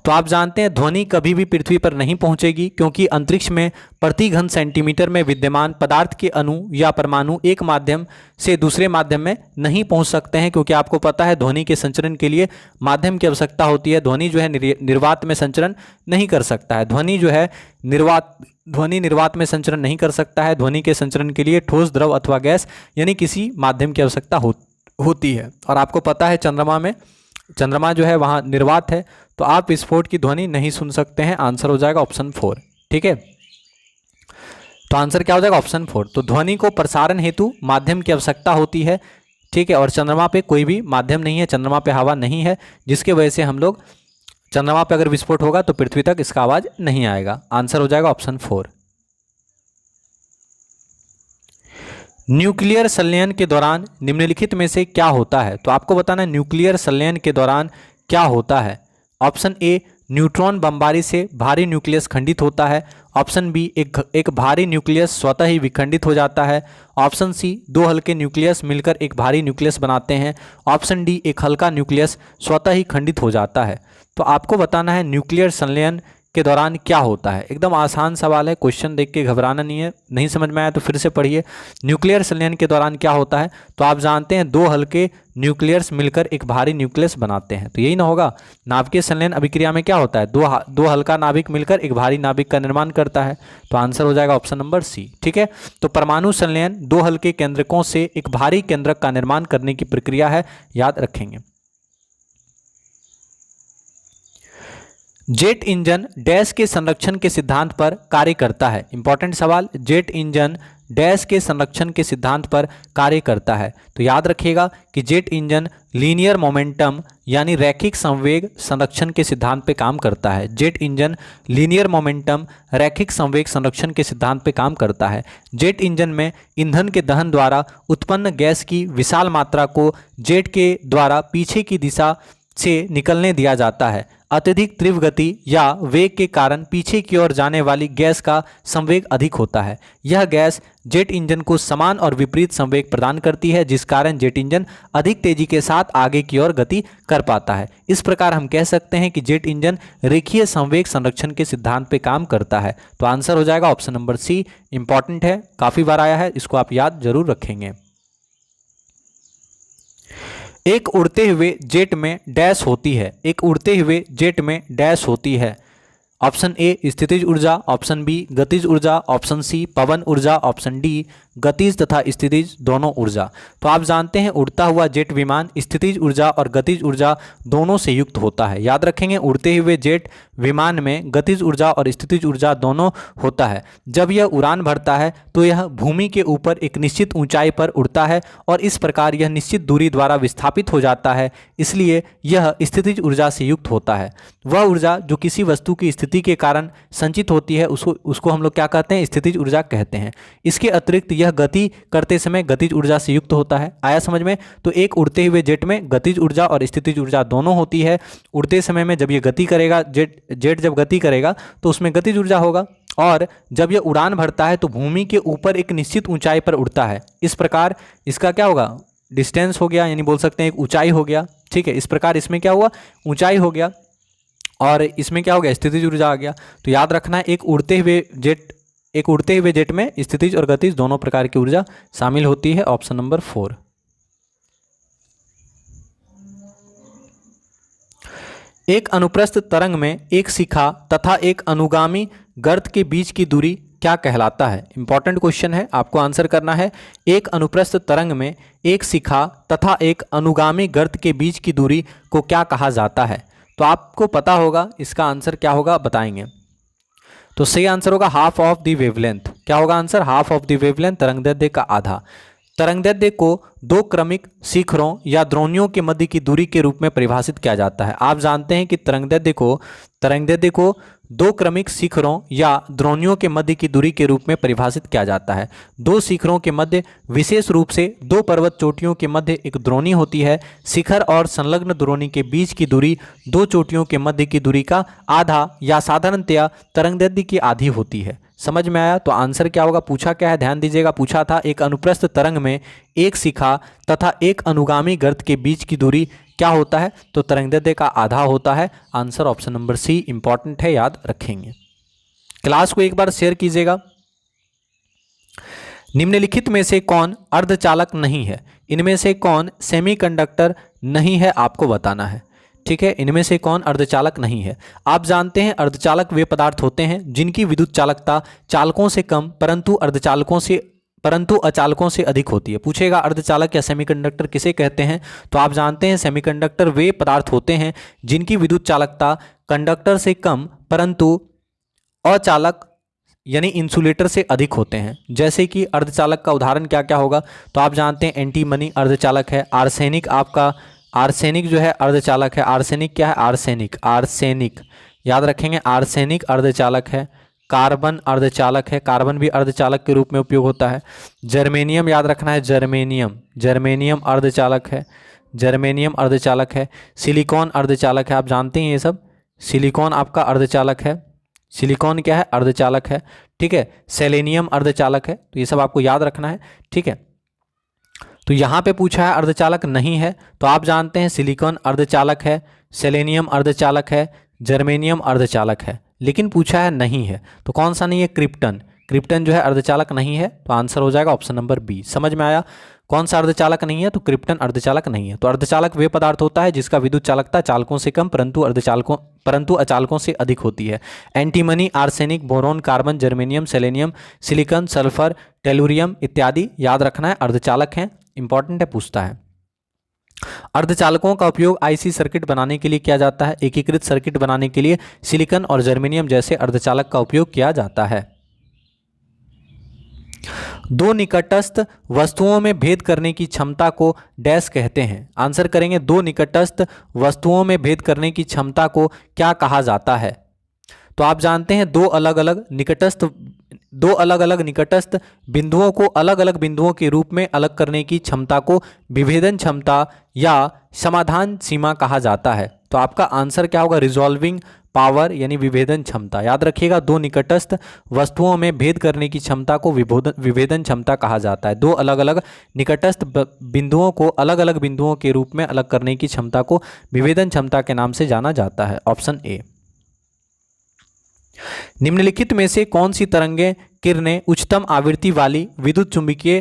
तो आप जानते हैं ध्वनि कभी भी पृथ्वी पर नहीं पहुंचेगी, क्योंकि अंतरिक्ष में प्रति घन सेंटीमीटर में विद्यमान पदार्थ के अणु या परमाणु एक माध्यम से दूसरे माध्यम में नहीं पहुंच सकते हैं, क्योंकि आपको पता है ध्वनि के संचरण के लिए माध्यम की आवश्यकता होती है। ध्वनि जो है निर्वात में संचरण नहीं कर सकता है। ध्वनि जो है ध्वनि निर्वात में संचरण नहीं कर सकता है। ध्वनि के संचरण के लिए ठोस, द्रव अथवा गैस यानी किसी माध्यम की आवश्यकता होती है। और आपको पता है चंद्रमा जो है वहाँ निर्वात है, तो आप विस्फोट की ध्वनि नहीं सुन सकते हैं। आंसर हो जाएगा ऑप्शन 4। ठीक है, तो आंसर क्या हो जाएगा? ऑप्शन 4। तो ध्वनि को प्रसारण हेतु माध्यम की आवश्यकता होती है। ठीक है, और चंद्रमा पे कोई भी माध्यम नहीं है, चंद्रमा पे हवा नहीं है, जिसके वजह से हम लोग चंद्रमा पे अगर विस्फोट होगा तो पृथ्वी तक इसका आवाज नहीं आएगा। आंसर हो जाएगा ऑप्शन 4। न्यूक्लियर संलयन के दौरान निम्नलिखित में से क्या होता है? तो आपको बताना है न्यूक्लियर संलयन के दौरान क्या होता है। ऑप्शन ए, न्यूट्रॉन बमबारी से भारी न्यूक्लियस खंडित होता है। ऑप्शन बी, एक भारी न्यूक्लियस स्वतः ही विखंडित हो जाता है। ऑप्शन सी, दो हल्के न्यूक्लियस मिलकर एक भारी न्यूक्लियस बनाते हैं। ऑप्शन डी, एक हल्का न्यूक्लियस स्वतः ही खंडित हो जाता है। तो आपको बताना है न्यूक्लियर संलयन के दौरान क्या होता है। एकदम आसान सवाल है, क्वेश्चन देख के घबराना नहीं है। नहीं समझ में आया तो फिर से पढ़िए। न्यूक्लियर संलयन के दौरान क्या होता है? तो आप जानते हैं दो हल्के न्यूक्लियस मिलकर एक भारी न्यूक्लियस बनाते हैं, तो यही ना होगा। नाभिकीय संलयन अभिक्रिया में क्या होता है? दो हल्का नाभिक मिलकर एक भारी नाभिक का निर्माण करता है, तो आंसर हो जाएगा ऑप्शन नंबर सी। ठीक है, तो परमाणु संलयन दो हल्के केंद्रकों से एक भारी केंद्रक का निर्माण करने की प्रक्रिया है, याद रखेंगे। जेट इंजन डैश के संरक्षण के सिद्धांत पर कार्य करता है। इंपॉर्टेंट सवाल, जेट इंजन डैश के संरक्षण के सिद्धांत पर कार्य करता है। तो याद रखिएगा कि जेट इंजन लीनियर मोमेंटम यानी रैखिक संवेग संरक्षण के सिद्धांत पे काम करता है। जेट इंजन लीनियर मोमेंटम रैखिक संवेग संरक्षण के सिद्धांत पे काम करता है। जेट इंजन में ईंधन के दहन द्वारा उत्पन्न गैस की विशाल मात्रा को जेट के द्वारा पीछे की दिशा से निकलने दिया जाता है। अत्यधिक तीव्र गति या वेग के कारण पीछे की ओर जाने वाली गैस का संवेग अधिक होता है। यह गैस जेट इंजन को समान और विपरीत संवेग प्रदान करती है, जिस कारण जेट इंजन अधिक तेजी के साथ आगे की ओर गति कर पाता है। इस प्रकार हम कह सकते हैं कि जेट इंजन रेखीय संवेग संरक्षण के सिद्धांत पे काम करता है। तो आंसर हो जाएगा ऑप्शन नंबर सी। इंपॉर्टेंट है, काफी बार आया है, इसको आप याद जरूर रखेंगे। एक उड़ते हुए जेट में डैश होती है। एक उड़ते हुए जेट में डैश होती है। ऑप्शन ए स्थितिज ऊर्जा, ऑप्शन बी गतिज ऊर्जा, ऑप्शन सी पवन ऊर्जा, ऑप्शन डी गतिज तथा स्थितिज दोनों ऊर्जा। तो आप जानते हैं उड़ता हुआ जेट विमान स्थितिज ऊर्जा और गतिज ऊर्जा दोनों से युक्त होता है। याद रखेंगे उड़ते हुए जेट विमान में गतिज ऊर्जा और स्थितिज ऊर्जा दोनों होता है। जब यह उड़ान भरता है तो यह भूमि के ऊपर एक निश्चित ऊंचाई पर उड़ता है और इस प्रकार यह निश्चित दूरी द्वारा विस्थापित हो जाता है, इसलिए यह स्थितिज ऊर्जा से युक्त होता है। वह ऊर्जा जो किसी वस्तु की स्थिति के कारण संचित होती है उसको हम लोग क्या कहते हैं? स्थितिज ऊर्जा कहते हैं। इसके अतिरिक्त यह गति करते समय गतिज ऊर्जा से युक्त होता है। आया समझ में? तो एक उड़ते हुए जेट में गतिज ऊर्जा और स्थितिज ऊर्जा दोनों होती है। उड़ते समय में जब ये गति करेगा, जेट जब गति करेगा तो उसमें गतिज ऊर्जा होगा, और जब यह उड़ान भरता है तो भूमि के ऊपर एक निश्चित ऊंचाई पर उड़ता है। इस प्रकार इसका क्या होगा? डिस्टेंस हो गया, यानी बोल सकते हैं एक ऊंचाई हो गया। ठीक है, इस प्रकार इसमें क्या हुआ? ऊंचाई हो गया, और इसमें क्या हो गया? स्थितिज ऊर्जा आ गया। तो याद रखना है एक उड़ते हुए जेट में स्थितिज और गतिज दोनों प्रकार की ऊर्जा शामिल होती है। Option number 4। एक अनुप्रस्थ तरंग में एक शिखा तथा एक अनुगामी गर्त के बीच की दूरी क्या कहलाता है? इंपॉर्टेंट क्वेश्चन है, आपको आंसर करना है। एक अनुप्रस्थ तरंग में एक शिखा तथा एक अनुगामी गर्त के बीच की दूरी को क्या कहा जाता है? तो आपको पता होगा इसका आंसर क्या होगा, बताएंगे। तो सही आंसर होगा हाफ ऑफ द वेवलेंथ। क्या होगा answer? Half of the wavelength, तरंगदैर्ध्य का आधा। तरंगदैर्ध्य को दो क्रमिक शिखरों या द्रोणियों के मध्य की दूरी के रूप में परिभाषित किया जाता है। आप जानते हैं कि तरंगदैर्ध्य को दो क्रमिक शिखरों या द्रोणियों के मध्य की दूरी के रूप में परिभाषित किया जाता है। दो शिखरों के मध्य, विशेष रूप से दो पर्वत चोटियों के मध्य एक द्रोणी होती है। शिखर और संलग्न द्रोणी के बीच की दूरी दो चोटियों के मध्य की दूरी का आधा या साधारणतया तरंगदैर्ध्य की आधी होती है। समझ में आया? तो आंसर क्या होगा? पूछा क्या है, ध्यान दीजिएगा। पूछा था एक अनुप्रस्थ तरंग में एक शिखा तथा एक अनुगामी गर्त के बीच की दूरी क्या होता है? तो तरंगदैर्ध्य का आधा होता है। Answer option number C important है, याद रखेंगे। क्लास को एक बार शेयर कीजिएगा। निम्नलिखित में से कौन अर्धचालक नहीं है? इनमें से कौन सेमीकंडक्टर नहीं है, आपको बताना है। ठीक है, इनमें से कौन अर्धचालक नहीं है? आप जानते हैं अर्धचालक वे पदार्थ होते हैं जिनकी विद्युत चालकता चालकों से कम परंतु अचालकों से अधिक होती है। पूछेगा अर्धचालक या सेमीकंडक्टर किसे कहते हैं? तो आप जानते हैं सेमीकंडक्टर वे पदार्थ होते हैं जिनकी विद्युत चालकता कंडक्टर से कम परंतु अचालक यानी इंसुलेटर से अधिक होते हैं। जैसे कि अर्धचालक का उदाहरण क्या क्या होगा? तो आप जानते हैं एंटीमनी अर्धचालक है, आर्सेनिक जो है अर्धचालक है। आर्सेनिक क्या है? आर्सेनिक याद रखेंगे, आर्सेनिक अर्धचालक है। कार्बन अर्धचालक है, कार्बन भी अर्धचालक के रूप में उपयोग होता है। जर्मेनियम याद रखना है, जर्मेनियम अर्धचालक है। सिलिकॉन अर्धचालक है, आप जानते हैं ये सब। सिलिकॉन आपका अर्धचालक है। सिलिकॉन क्या है? अर्धचालक है। ठीक है, सेलेनियम अर्धचालक है। तो ये सब आपको याद रखना है। ठीक है, तो यहाँ पे पूछा है अर्धचालक नहीं है, तो आप जानते हैं सिलिकॉन अर्धचालक है, सेलेनियम अर्धचालक है, जर्मेनियम अर्धचालक है। लेकिन पूछा है नहीं है, तो कौन सा नहीं है? क्रिप्टन जो है अर्धचालक नहीं है। तो आंसर हो जाएगा ऑप्शन नंबर बी। समझ में आया? कौन सा अर्धचालक नहीं है? तो क्रिप्टन अर्धचालक नहीं है। तो अर्धचालक वे पदार्थ होता है जिसका विद्युत चालकता चालकों से कम परंतु अचालकों से अधिक होती है। Antimony, arsenic, boron, carbon, germanium, selenium, silicon, sulphur, tellurium इत्यादि याद रखना है, अर्धचालक हैं। इंपॉर्टेंट है, पूछता है। अर्धचालकों का उपयोग आईसी सर्किट बनाने के लिए किया जाता है। एकीकृत सर्किट बनाने के लिए सिलिकॉन और जर्मेनियम जैसे अर्धचालक का उपयोग किया जाता है। दो निकटस्थ वस्तुओं में भेद करने की क्षमता को डैश कहते हैं। आंसर करेंगे, दो निकटस्थ वस्तुओं में भेद करने की क्षमता को क्या कहा जाता है? तो आप जानते हैं दो अलग अलग निकटस्थ बिंदुओं को अलग अलग बिंदुओं के रूप में अलग करने की क्षमता को विभेदन क्षमता या समाधान सीमा कहा जाता है। तो आपका आंसर क्या होगा? रिजॉल्विंग पावर यानी विभेदन क्षमता। याद रखिएगा, दो निकटस्थ वस्तुओं में भेद करने की क्षमता को विभेदन क्षमता कहा जाता है। दो अलग अलग निकटस्थ बिंदुओं को अलग अलग बिंदुओं के रूप में अलग करने की क्षमता को विभेदन क्षमता के नाम से जाना जाता है। ऑप्शन ए। निम्नलिखित में से कौन सी किरणें उच्चतम आवृत्ति वाली विद्युत चुंबकीय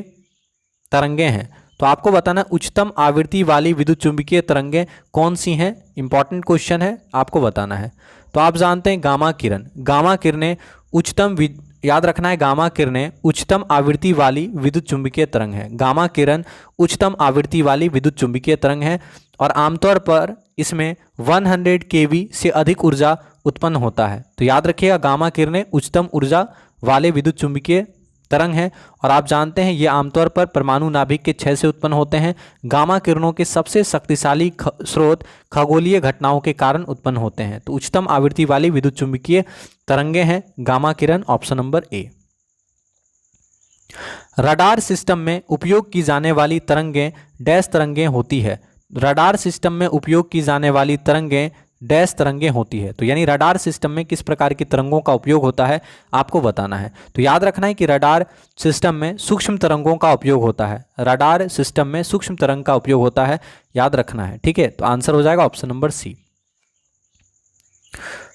तरंगें हैं? तो आपको बताना उच्चतम आवृत्ति वाली विद्युत चुंबकीय तरंगें कौन सी हैं। इंपॉर्टेंट क्वेश्चन है, आपको बताना है। तो आप जानते हैं गामा किरणें याद रखना है, गामा किरणें उच्चतम आवृत्ति वाली विद्युत चुंबकीय तरंग है। गामा किरण उच्चतम आवृत्ति वाली विद्युत चुंबकीय तरंग है और आमतौर पर इसमें 100 केवी से अधिक ऊर्जा उत्पन्न होता है। तो याद रखिएगा, गामा किरणें उच्चतम ऊर्जा वाले विद्युत चुंबकीय तरंग है और आप जानते हैं ये आमतौर पर परमाणु नाभिक के क्षय से उत्पन्न होते हैं। गामा किरणों के सबसे शक्तिशाली स्रोत खगोलीय घटनाओं के कारण उत्पन्न होते हैं। तो उच्चतम आवृत्ति वाली विद्युत चुंबकीय तरंगें हैं गामा किरण। ऑप्शन नंबर ए। रडार सिस्टम में उपयोग की जाने वाली तरंगें डैश तरंगें होती है। रडार सिस्टम में उपयोग की जाने वाली तरंगें डैश तरंगें होती है। तो यानी रडार सिस्टम में किस प्रकार की तरंगों का उपयोग होता है, आपको बताना है। तो याद रखना है कि रडार सिस्टम में सूक्ष्म तरंगों का उपयोग होता है। रडार सिस्टम में सूक्ष्म तरंग का उपयोग होता है, याद रखना है। ठीक है, तो आंसर हो जाएगा ऑप्शन नंबर सी।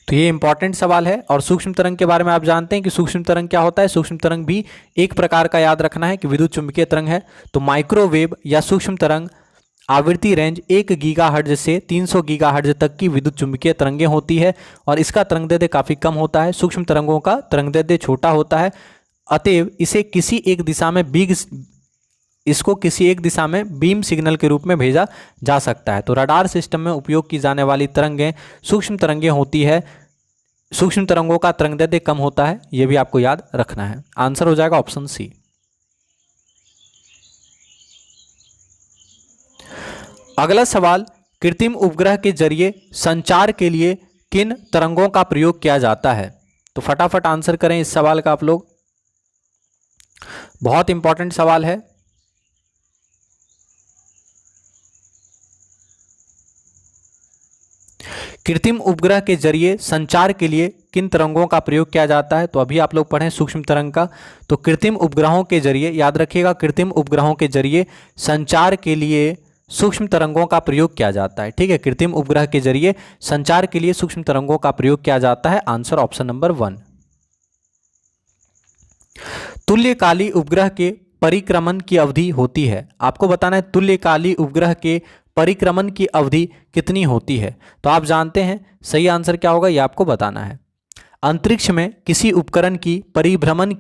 तो ये इंपॉर्टेंट सवाल है। और सूक्ष्म तरंग के बारे में आप जानते हैं कि सूक्ष्म तरंग क्या होता है। सूक्ष्म तरंग भी एक प्रकार का याद रखना है कि विद्युत चुंबकीय तरंग है। तो माइक्रोवेव या सूक्ष्म तरंग आवृत्ति रेंज 1 गीगाहर्ट्ज से 300 गीगाहर्ट्ज तक की विद्युत चुंबकीय तरंगें होती है और इसका तरंगदैर्ध्य काफ़ी कम होता है। सूक्ष्म तरंगों का तरंगदैर्ध्य छोटा होता है, अतएव किसी एक दिशा में बीम सिग्नल के रूप में भेजा जा सकता है। तो रडार सिस्टम में उपयोग की जाने वाली तरंगें सूक्ष्म तरंगें होती है सूक्ष्म तरंगों का तरंगदैर्ध्य कम होता है, यह भी आपको याद रखना है। आंसर हो जाएगा ऑप्शन सी। अगला सवाल, कृत्रिम उपग्रह के जरिए संचार के लिए किन तरंगों का प्रयोग किया जाता है? तो फटाफट आंसर करें इस सवाल का आप लोग, बहुत इंपॉर्टेंट सवाल है। कृत्रिम उपग्रह के जरिए संचार के लिए किन तरंगों का प्रयोग किया जाता है? तो अभी आप लोग पढ़ें सूक्ष्म तरंग का। तो कृत्रिम उपग्रहों के जरिए, याद रखिएगा, कृत्रिम उपग्रहों के जरिए संचार के लिए सूक्ष्म तरंगों का प्रयोग किया जाता है। ठीक है, कृत्रिम उपग्रह के जरिए संचार के लिए सूक्ष्म तरंगों का प्रयोग किया जाता है। Answer option number 1। तुल्यकाली उपग्रह के परिक्रमण की अवधि होती है, आपको बताना है तुल्यकाली उपग्रह के परिक्रमण की अवधि कितनी होती है? तो आप जानते हैं सही आंसर क्या होगा, ये आपको बताना है। अंतरिक्ष में किसी उपकरण की परिभ्रमण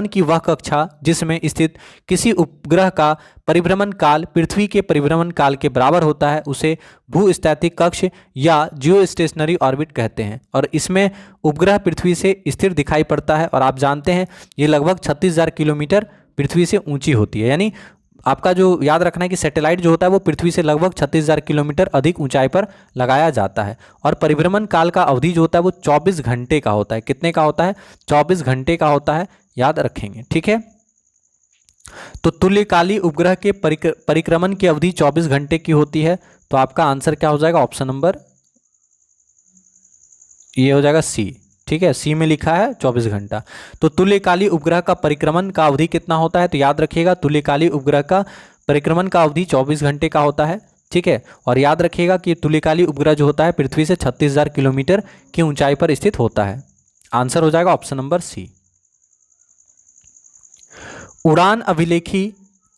की वह कक्षा जिसमें स्थित किसी उपग्रह का परिभ्रमण काल पृथ्वी के परिभ्रमण काल के बराबर होता है उसे भूस्थैतिक कक्ष या जियो स्टेशनरी ऑर्बिट कहते हैं। और इसमें उपग्रह पृथ्वी से स्थिर दिखाई पड़ता है और आप जानते हैं ये लगभग 36,000 किलोमीटर पृथ्वी से ऊंची होती है। यानी आपका जो याद रखना है कि सैटेलाइट जो होता है वो पृथ्वी से लगभग 36,000 किलोमीटर अधिक ऊंचाई पर लगाया जाता है। और परिभ्रमण काल का अवधि जो होता है वो 24 घंटे का होता है। कितने का होता है? 24 घंटे का होता है, याद रखेंगे। ठीक है, तो तुल्यकाली उपग्रह के परिक्रमण की अवधि 24 घंटे की होती है। तो आपका आंसर क्या हो जाएगा? ऑप्शन नंबर ये हो जाएगा सी। ठीक है, सी में लिखा है 24 घंटा। तो तुल्यकाली उपग्रह का परिक्रमण का अवधि कितना होता है? तो याद रखिएगा तुल्यकाली उपग्रह का परिक्रमण का अवधि 24 घंटे का होता है। ठीक है, और याद रखिएगा कि तुल्यकाली उपग्रह जो होता है पृथ्वी से 36,000 किलोमीटर की ऊंचाई पर स्थित होता है। आंसर हो जाएगा ऑप्शन नंबर सी। उड़ान अभिलेखी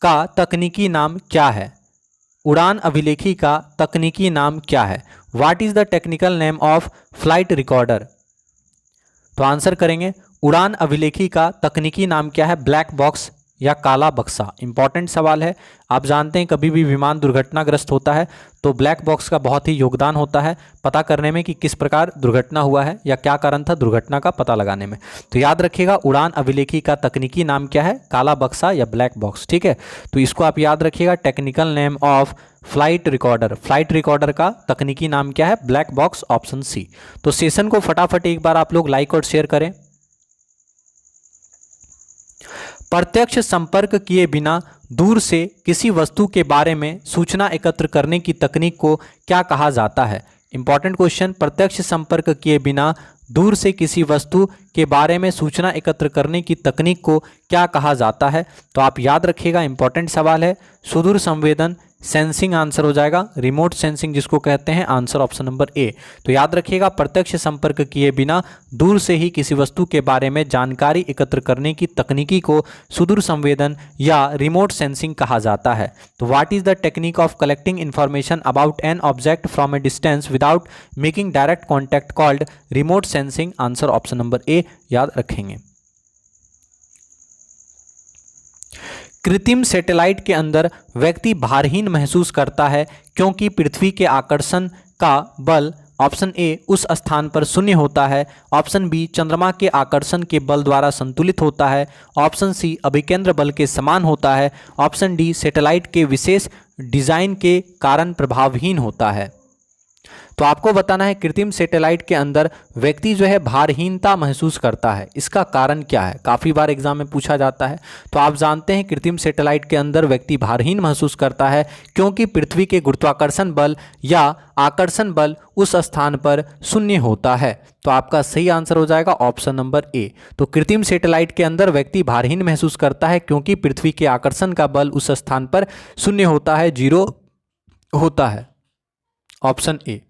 का तकनीकी नाम क्या है? उड़ान अभिलेखी का तकनीकी नाम क्या है? What is the technical name of flight recorder? तो आंसर करेंगे उड़ान अभिलेखी का तकनीकी नाम क्या है? ब्लैक बॉक्स या काला बक्सा। इंपॉर्टेंट सवाल है। आप जानते हैं कभी भी विमान दुर्घटनाग्रस्त होता है तो ब्लैक बॉक्स का बहुत ही योगदान होता है पता करने में कि किस प्रकार दुर्घटना हुआ है या क्या कारण था दुर्घटना का पता लगाने में। तो याद रखिएगा उड़ान अभिलेखी का तकनीकी नाम क्या है? काला बक्सा या ब्लैक बॉक्स। ठीक है, तो इसको आप याद रखिएगा, technical name of flight recorder. Flight recorder का तकनीकी नाम क्या है? Black box, option C. तो सेशन को फटाफट एक बार आप लोग लाइक और शेयर करें। प्रत्यक्ष संपर्क किए बिना दूर से किसी वस्तु के बारे में सूचना एकत्र करने की तकनीक को क्या कहा जाता है? इंपॉर्टेंट क्वेश्चन, प्रत्यक्ष संपर्क किए बिना दूर से किसी वस्तु के बारे में सूचना एकत्र करने की तकनीक को क्या कहा जाता है? तो आप याद रखिएगा, इंपॉर्टेंट सवाल है। सुदूर संवेदन, सेंसिंग आंसर हो जाएगा, रिमोट सेंसिंग जिसको कहते हैं। आंसर ऑप्शन नंबर ए। तो याद रखिएगा प्रत्यक्ष संपर्क किए बिना दूर से ही किसी वस्तु के बारे में जानकारी एकत्र करने की तकनीकी को सुदूर संवेदन या रिमोट सेंसिंग कहा जाता है। तो what is the technique of collecting information about an object from A distance without making direct contact called remote sensing? Answer option number ए, याद रखेंगे। कृत्रिम सैटेलाइट के अंदर व्यक्ति भारहीन महसूस करता है क्योंकि पृथ्वी के आकर्षण का बल ऑप्शन ए उस स्थान पर शून्य होता है, ऑप्शन बी चंद्रमा के आकर्षण के बल द्वारा संतुलित होता है, ऑप्शन सी अभिकेंद्र बल के समान होता है, ऑप्शन डी सैटेलाइट के विशेष डिजाइन के कारण प्रभावहीन होता है। तो आपको बताना है कृत्रिम सैटेलाइट के अंदर व्यक्ति जो है भारहीनता महसूस करता है, इसका कारण क्या है? काफ़ी बार एग्जाम में पूछा जाता है। तो आप जानते हैं कृत्रिम सैटेलाइट के अंदर व्यक्ति भारहीन महसूस करता है क्योंकि पृथ्वी के गुरुत्वाकर्षण बल या आकर्षण बल उस स्थान पर शून्य होता है। तो आपका सही आंसर हो जाएगा ऑप्शन नंबर ए। तो कृत्रिम सैटेलाइट के अंदर व्यक्ति भारहीन महसूस करता है क्योंकि पृथ्वी के आकर्षण का बल उस स्थान पर शून्य होता है, 0 होता है। ऑप्शन ए।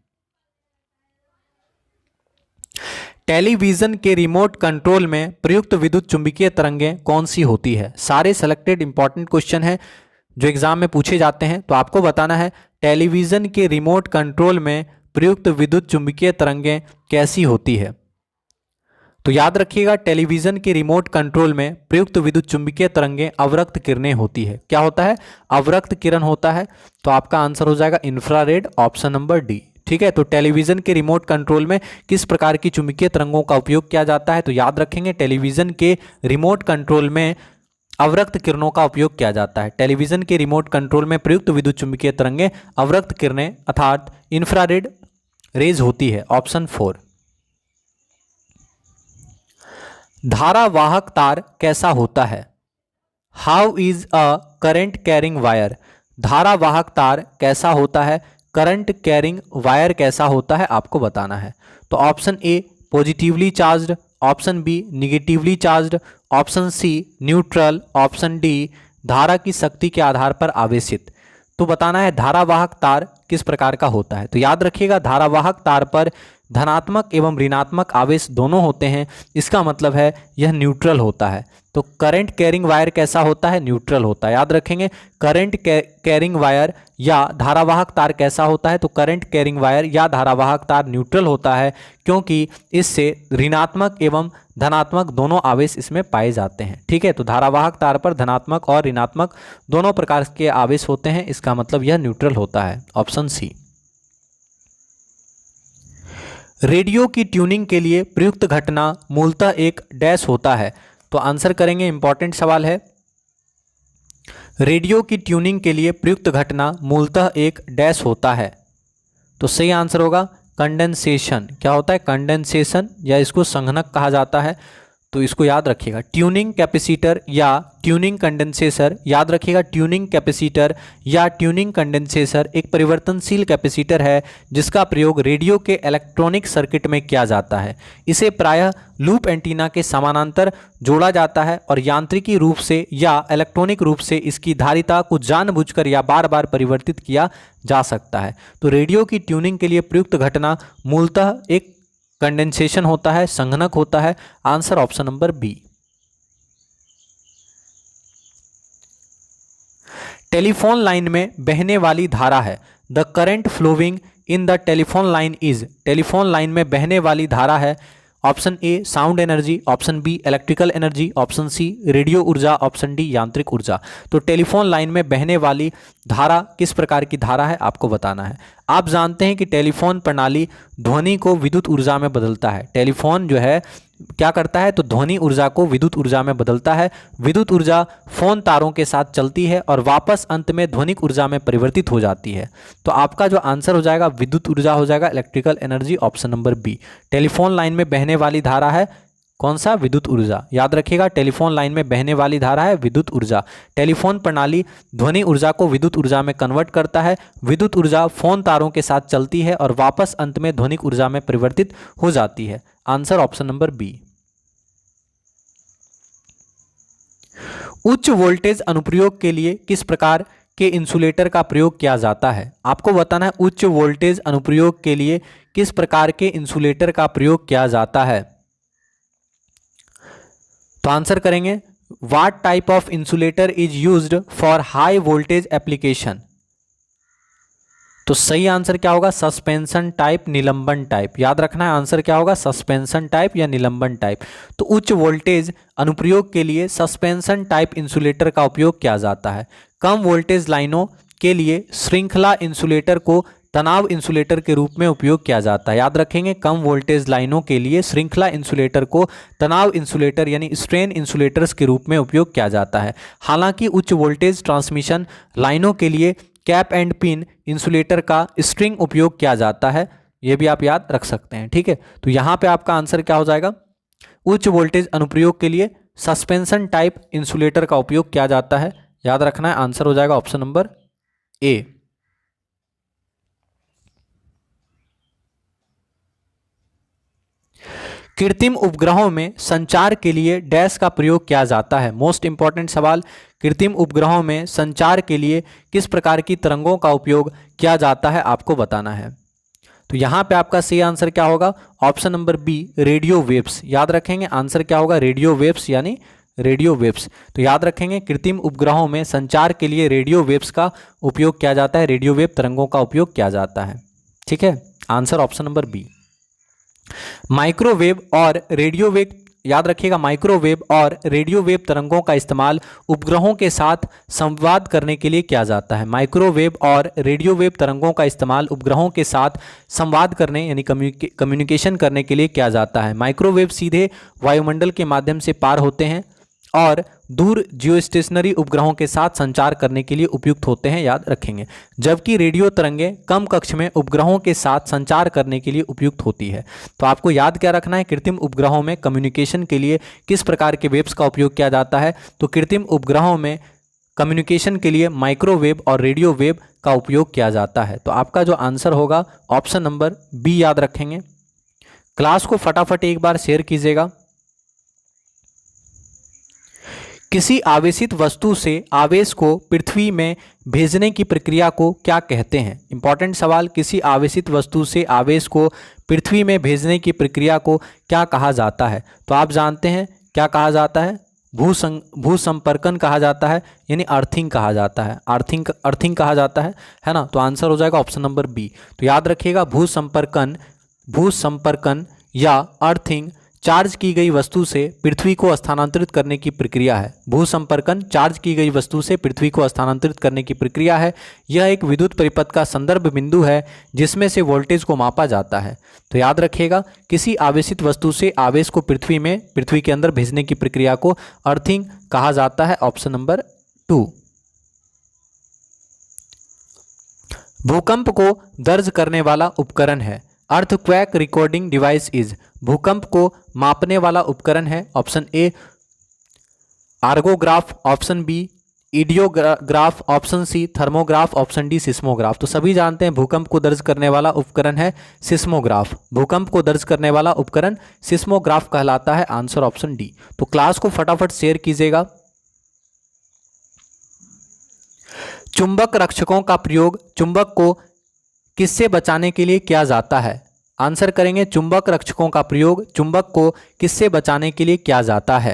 टेलीविजन के रिमोट कंट्रोल में प्रयुक्त विद्युत चुंबकीय तरंगें कौन सी होती है? सारे सेलेक्टेड इंपॉर्टेंट क्वेश्चन हैं जो एग्जाम में पूछे जाते हैं। तो आपको बताना है टेलीविजन के रिमोट कंट्रोल में प्रयुक्त विद्युत चुंबकीय तरंगें कैसी होती है? तो याद रखिएगा टेलीविजन के रिमोट कंट्रोल में प्रयुक्त विद्युत चुंबकीय तरंगें अवरक्त किरणें होती है। क्या होता है? अवरक्त किरण होता है। तो आपका आंसर हो जाएगा इंफ्रारेड, ऑप्शन नंबर डी। ठीक है। तो टेलीविज़न के रिमोट कंट्रोल में किस प्रकार की चुंबकीय तरंगों का उपयोग किया जाता है? तो याद रखेंगे टेलीविज़न के रिमोट कंट्रोल में अवरक्त किरणों का उपयोग किया जाता है। टेलीविज़न के रिमोट कंट्रोल में प्रयुक्त विद्युत चुंबकीय तरंगें अवरक्त किरणें अर्थात इंफ्रारेड रेज होती है। ऑप्शन 4। धारावाहक तार कैसा होता है? How is a current carrying wire? धारावाहक तार कैसा होता है? करंट कैरिंग वायर कैसा होता है आपको बताना है। तो option A positively charged, option B negatively charged, option C neutral, option D धारा की शक्ति के आधार पर आवेशित। तो बताना है धारावाहक तार किस प्रकार का होता है। तो याद रखिएगा धारावाहक तार पर धनात्मक एवं ऋणात्मक आवेश दोनों होते हैं, इसका मतलब है यह न्यूट्रल होता है। तो करंट कैरिंग वायर कैसा होता है? न्यूट्रल होता है। याद रखेंगे करंट कैरिंग वायर या धारावाहक तार कैसा होता है? तो करंट कैरिंग वायर या धारावाहक तार न्यूट्रल होता है, क्योंकि इससे ऋणात्मक एवं धनात्मक दोनों आवेश इसमें पाए जाते हैं। ठीक है। तो धारावाहक तार पर धनात्मक और ऋणात्मक दोनों प्रकार के आवेश होते हैं, इसका मतलब यह न्यूट्रल होता है। Option C. रेडियो की ट्यूनिंग के लिए प्रयुक्त घटना मूलतः एक डैश होता है। तो आंसर करेंगे, इंपॉर्टेंट सवाल है। रेडियो की ट्यूनिंग के लिए प्रयुक्त घटना मूलतः एक डैश होता है। तो सही आंसर होगा कंडेंसेशन। क्या होता है? कंडेंसेशन, या इसको संघनक कहा जाता है। तो इसको याद रखिएगा। ट्यूनिंग कैपेसिटर या ट्यूनिंग कंडेंसेटर, याद रखिएगा ट्यूनिंग कैपेसिटर या ट्यूनिंग कंडेंसेटर एक परिवर्तनशील कैपेसिटर है जिसका प्रयोग रेडियो के इलेक्ट्रॉनिक सर्किट में किया जाता है। इसे प्रायः लूप एंटीना के समानांतर जोड़ा जाता है और यांत्रिकी रूप से या इलेक्ट्रॉनिक रूप से इसकी धारिता को जानबूझकर या बार बार परिवर्तित किया जा सकता है। तो रेडियो की ट्यूनिंग के लिए प्रयुक्त घटना मूलतः एक कंडेंसेशन होता है, संघनक होता है। Answer option number B. Telephone line में बहने वाली धारा है। The current flowing in the telephone line is. Telephone line में बहने वाली धारा है। Option A sound energy, option B electrical energy, option C radio ऊर्जा, ऑप्शन डी यांत्रिक ऊर्जा। तो टेलीफोन लाइन में बहने वाली धारा किस प्रकार की धारा है आपको बताना है। आप जानते हैं कि टेलीफोन प्रणाली ध्वनि को विद्युत ऊर्जा में बदलता है। टेलीफोन जो है क्या करता है? तो ध्वनि ऊर्जा को विद्युत ऊर्जा में बदलता है। विद्युत ऊर्जा फोन तारों के साथ चलती है और वापस अंत में ध्वनिक ऊर्जा में परिवर्तित हो जाती है। तो आपका जो आंसर हो जाएगा विद्युत ऊर्जा हो जाएगा, electrical energy, option number B. Telephone line में बहने वाली धारा है कौन सा? विद्युत ऊर्जा। याद रखिएगा टेलीफोन लाइन में बहने वाली धारा है विद्युत ऊर्जा। टेलीफोन प्रणाली ध्वनि ऊर्जा को विद्युत ऊर्जा में कन्वर्ट करता है। विद्युत ऊर्जा फोन तारों के साथ चलती है और वापस अंत में ध्वनिक ऊर्जा में परिवर्तित हो जाती है। Answer option number B. उच्च वोल्टेज अनुप्रयोग के लिए किस प्रकार के इंसुलेटर का प्रयोग किया जाता है? आपको बताना है उच्च वोल्टेज अनुप्रयोग के लिए किस प्रकार के इंसुलेटर का प्रयोग किया जाता है। तो आंसर करेंगे what type of insulator is used for high voltage application. तो सही आंसर क्या होगा? सस्पेंशन टाइप, निलंबन टाइप। याद रखना है आंसर क्या होगा? सस्पेंशन टाइप या निलंबन टाइप। तो उच्च वोल्टेज अनुप्रयोग के लिए सस्पेंशन टाइप इंसुलेटर का उपयोग किया जाता है। कम वोल्टेज लाइनों के लिए श्रृंखला इंसुलेटर को तनाव इंसुलेटर के रूप में उपयोग किया जाता है। याद रखेंगे कम वोल्टेज लाइनों के लिए श्रृंखला इंसुलेटर को तनाव इंसुलेटर यानी स्ट्रेन इंसुलेटर्स के रूप में उपयोग किया जाता है। हालांकि उच्च वोल्टेज ट्रांसमिशन लाइनों के लिए कैप एंड पिन इंसुलेटर का स्ट्रिंग उपयोग किया जाता है। यह भी आप याद रख सकते हैं। ठीक है। तो यहाँ पे आपका आंसर क्या हो जाएगा? उच्च वोल्टेज अनुप्रयोग के लिए सस्पेंशन टाइप इंसुलेटर का उपयोग किया जाता है। याद रखना है आंसर हो जाएगा ऑप्शन नंबर ए। कृत्रिम उपग्रहों में संचार के लिए डैश का प्रयोग किया जाता है। मोस्ट इंपॉर्टेंट सवाल, कृत्रिम उपग्रहों में संचार के लिए किस प्रकार की तरंगों का उपयोग किया जाता है आपको बताना है। तो यहाँ पे आपका सही आंसर क्या होगा? Option number B radio waves. याद रखेंगे आंसर क्या होगा? रेडियो वेव्स यानी रेडियो वेव्स। तो याद रखेंगे कृत्रिम उपग्रहों में संचार के लिए रेडियो वेव्स का उपयोग किया जाता है, रेडियो वेव तरंगों का उपयोग किया जाता है। ठीक है। Answer option number B. Microwave और रेडियो वेव याद रखिएगा माइक्रोवेव और रेडियो वेव तरंगों का इस्तेमाल उपग्रहों के साथ संवाद करने के लिए किया जाता है। माइक्रोवेव और रेडियो वेव तरंगों का इस्तेमाल उपग्रहों के साथ संवाद करने यानी कम्युनिकेशन करने के लिए किया जाता है। माइक्रोवेव सीधे वायुमंडल के माध्यम से पार होते हैं और दूर जियोस्टेशनरी उपग्रहों के साथ संचार करने के लिए उपयुक्त होते हैं, याद रखेंगे। जबकि रेडियो तरंगें कम कक्ष में उपग्रहों के साथ संचार करने के लिए उपयुक्त होती है। तो आपको याद क्या रखना है, कृत्रिम उपग्रहों में कम्युनिकेशन के लिए किस प्रकार के वेव्स का उपयोग किया जाता है। तो कृत्रिम उपग्रहों में कम्युनिकेशन के लिए माइक्रोवेव और रेडियो वेव का उपयोग किया जाता है। तो आपका जो आंसर होगा ऑप्शन नंबर बी याद रखेंगे। क्लास को फटाफट एक बार शेयर कीजिएगा। किसी आवेशित वस्तु से आवेश को पृथ्वी में भेजने की प्रक्रिया को क्या कहते हैं। इंपॉर्टेंट सवाल, किसी आवेशित वस्तु से आवेश को पृथ्वी में भेजने की प्रक्रिया को क्या कहा जाता है। तो आप जानते हैं क्या कहा जाता है, भूसंपर्कन कहा जाता है, यानी अर्थिंग कहा जाता है, अर्थिंग कहा जाता है ना। तो आंसर हो जाएगा ऑप्शन नंबर बी। तो याद रखिएगा भूसंपर्कन या अर्थिंग चार्ज की गई वस्तु से पृथ्वी को स्थानांतरित करने की प्रक्रिया है। भूसंपर्कन चार्ज की गई वस्तु से पृथ्वी को स्थानांतरित करने की प्रक्रिया है। यह एक विद्युत परिपथ का संदर्भ बिंदु है जिसमें से वोल्टेज को मापा जाता है। तो याद रखिएगा किसी आवेशित वस्तु से आवेश को पृथ्वी के अंदर भेजने की प्रक्रिया को अर्थिंग कहा जाता है, ऑप्शन नंबर 2। भूकंप को दर्ज करने वाला उपकरण है। Earthquake recording device is. भूकंप को मापने वाला उपकरण है, option A argograph, option B idiograph, option C thermograph, option D seismograph. तो सभी जानते हैं भूकंप को दर्ज करने वाला उपकरण है सिस्मोग्राफ। भूकंप को दर्ज करने वाला उपकरण सिस्मोग्राफ कहलाता है, आंसर ऑप्शन डी। तो क्लास को फटाफट शेयर कीजिएगा। चुंबक रक्षकों का प्रयोग चुंबक को किससे बचाने के लिए किया जाता है। आंसर करेंगे चुंबक रक्षकों का प्रयोग चुंबक को किससे बचाने के लिए किया जाता है।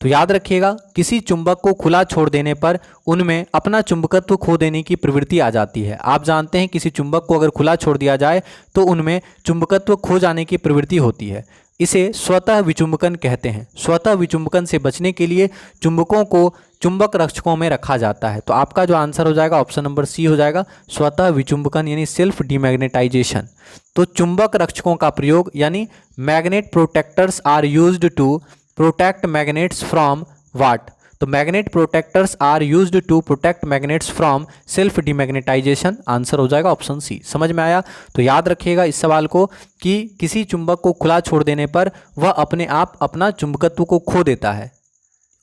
तो याद रखिएगा किसी चुंबक को खुला छोड़ देने पर उनमें अपना चुंबकत्व खो देने की प्रवृत्ति आ जाती है। आप जानते हैं किसी चुंबक को अगर खुला छोड़ दिया जाए तो उनमें चुंबकत्व खो जाने की प्रवृत्ति होती है। इसे स्वतः विचुंबकन कहते हैं। स्वतः विचुंबकन से बचने के लिए चुंबकों को चुंबक रक्षकों में रखा जाता है। तो आपका जो आंसर हो जाएगा ऑप्शन नंबर सी हो जाएगा, स्वतः विचुंबकन यानी सेल्फ डीमैग्नेटाइजेशन। तो चुंबक रक्षकों का प्रयोग यानी magnet protectors are used to protect magnets from what. तो magnet protectors are used to protect magnets from self demagnetization, answer हो जाएगा ऑप्शन सी। समझ में आया। तो याद रखिएगा इस सवाल को कि किसी चुंबक को खुला छोड़ देने पर वह अपने आप अपना चुंबकत्व को खो देता है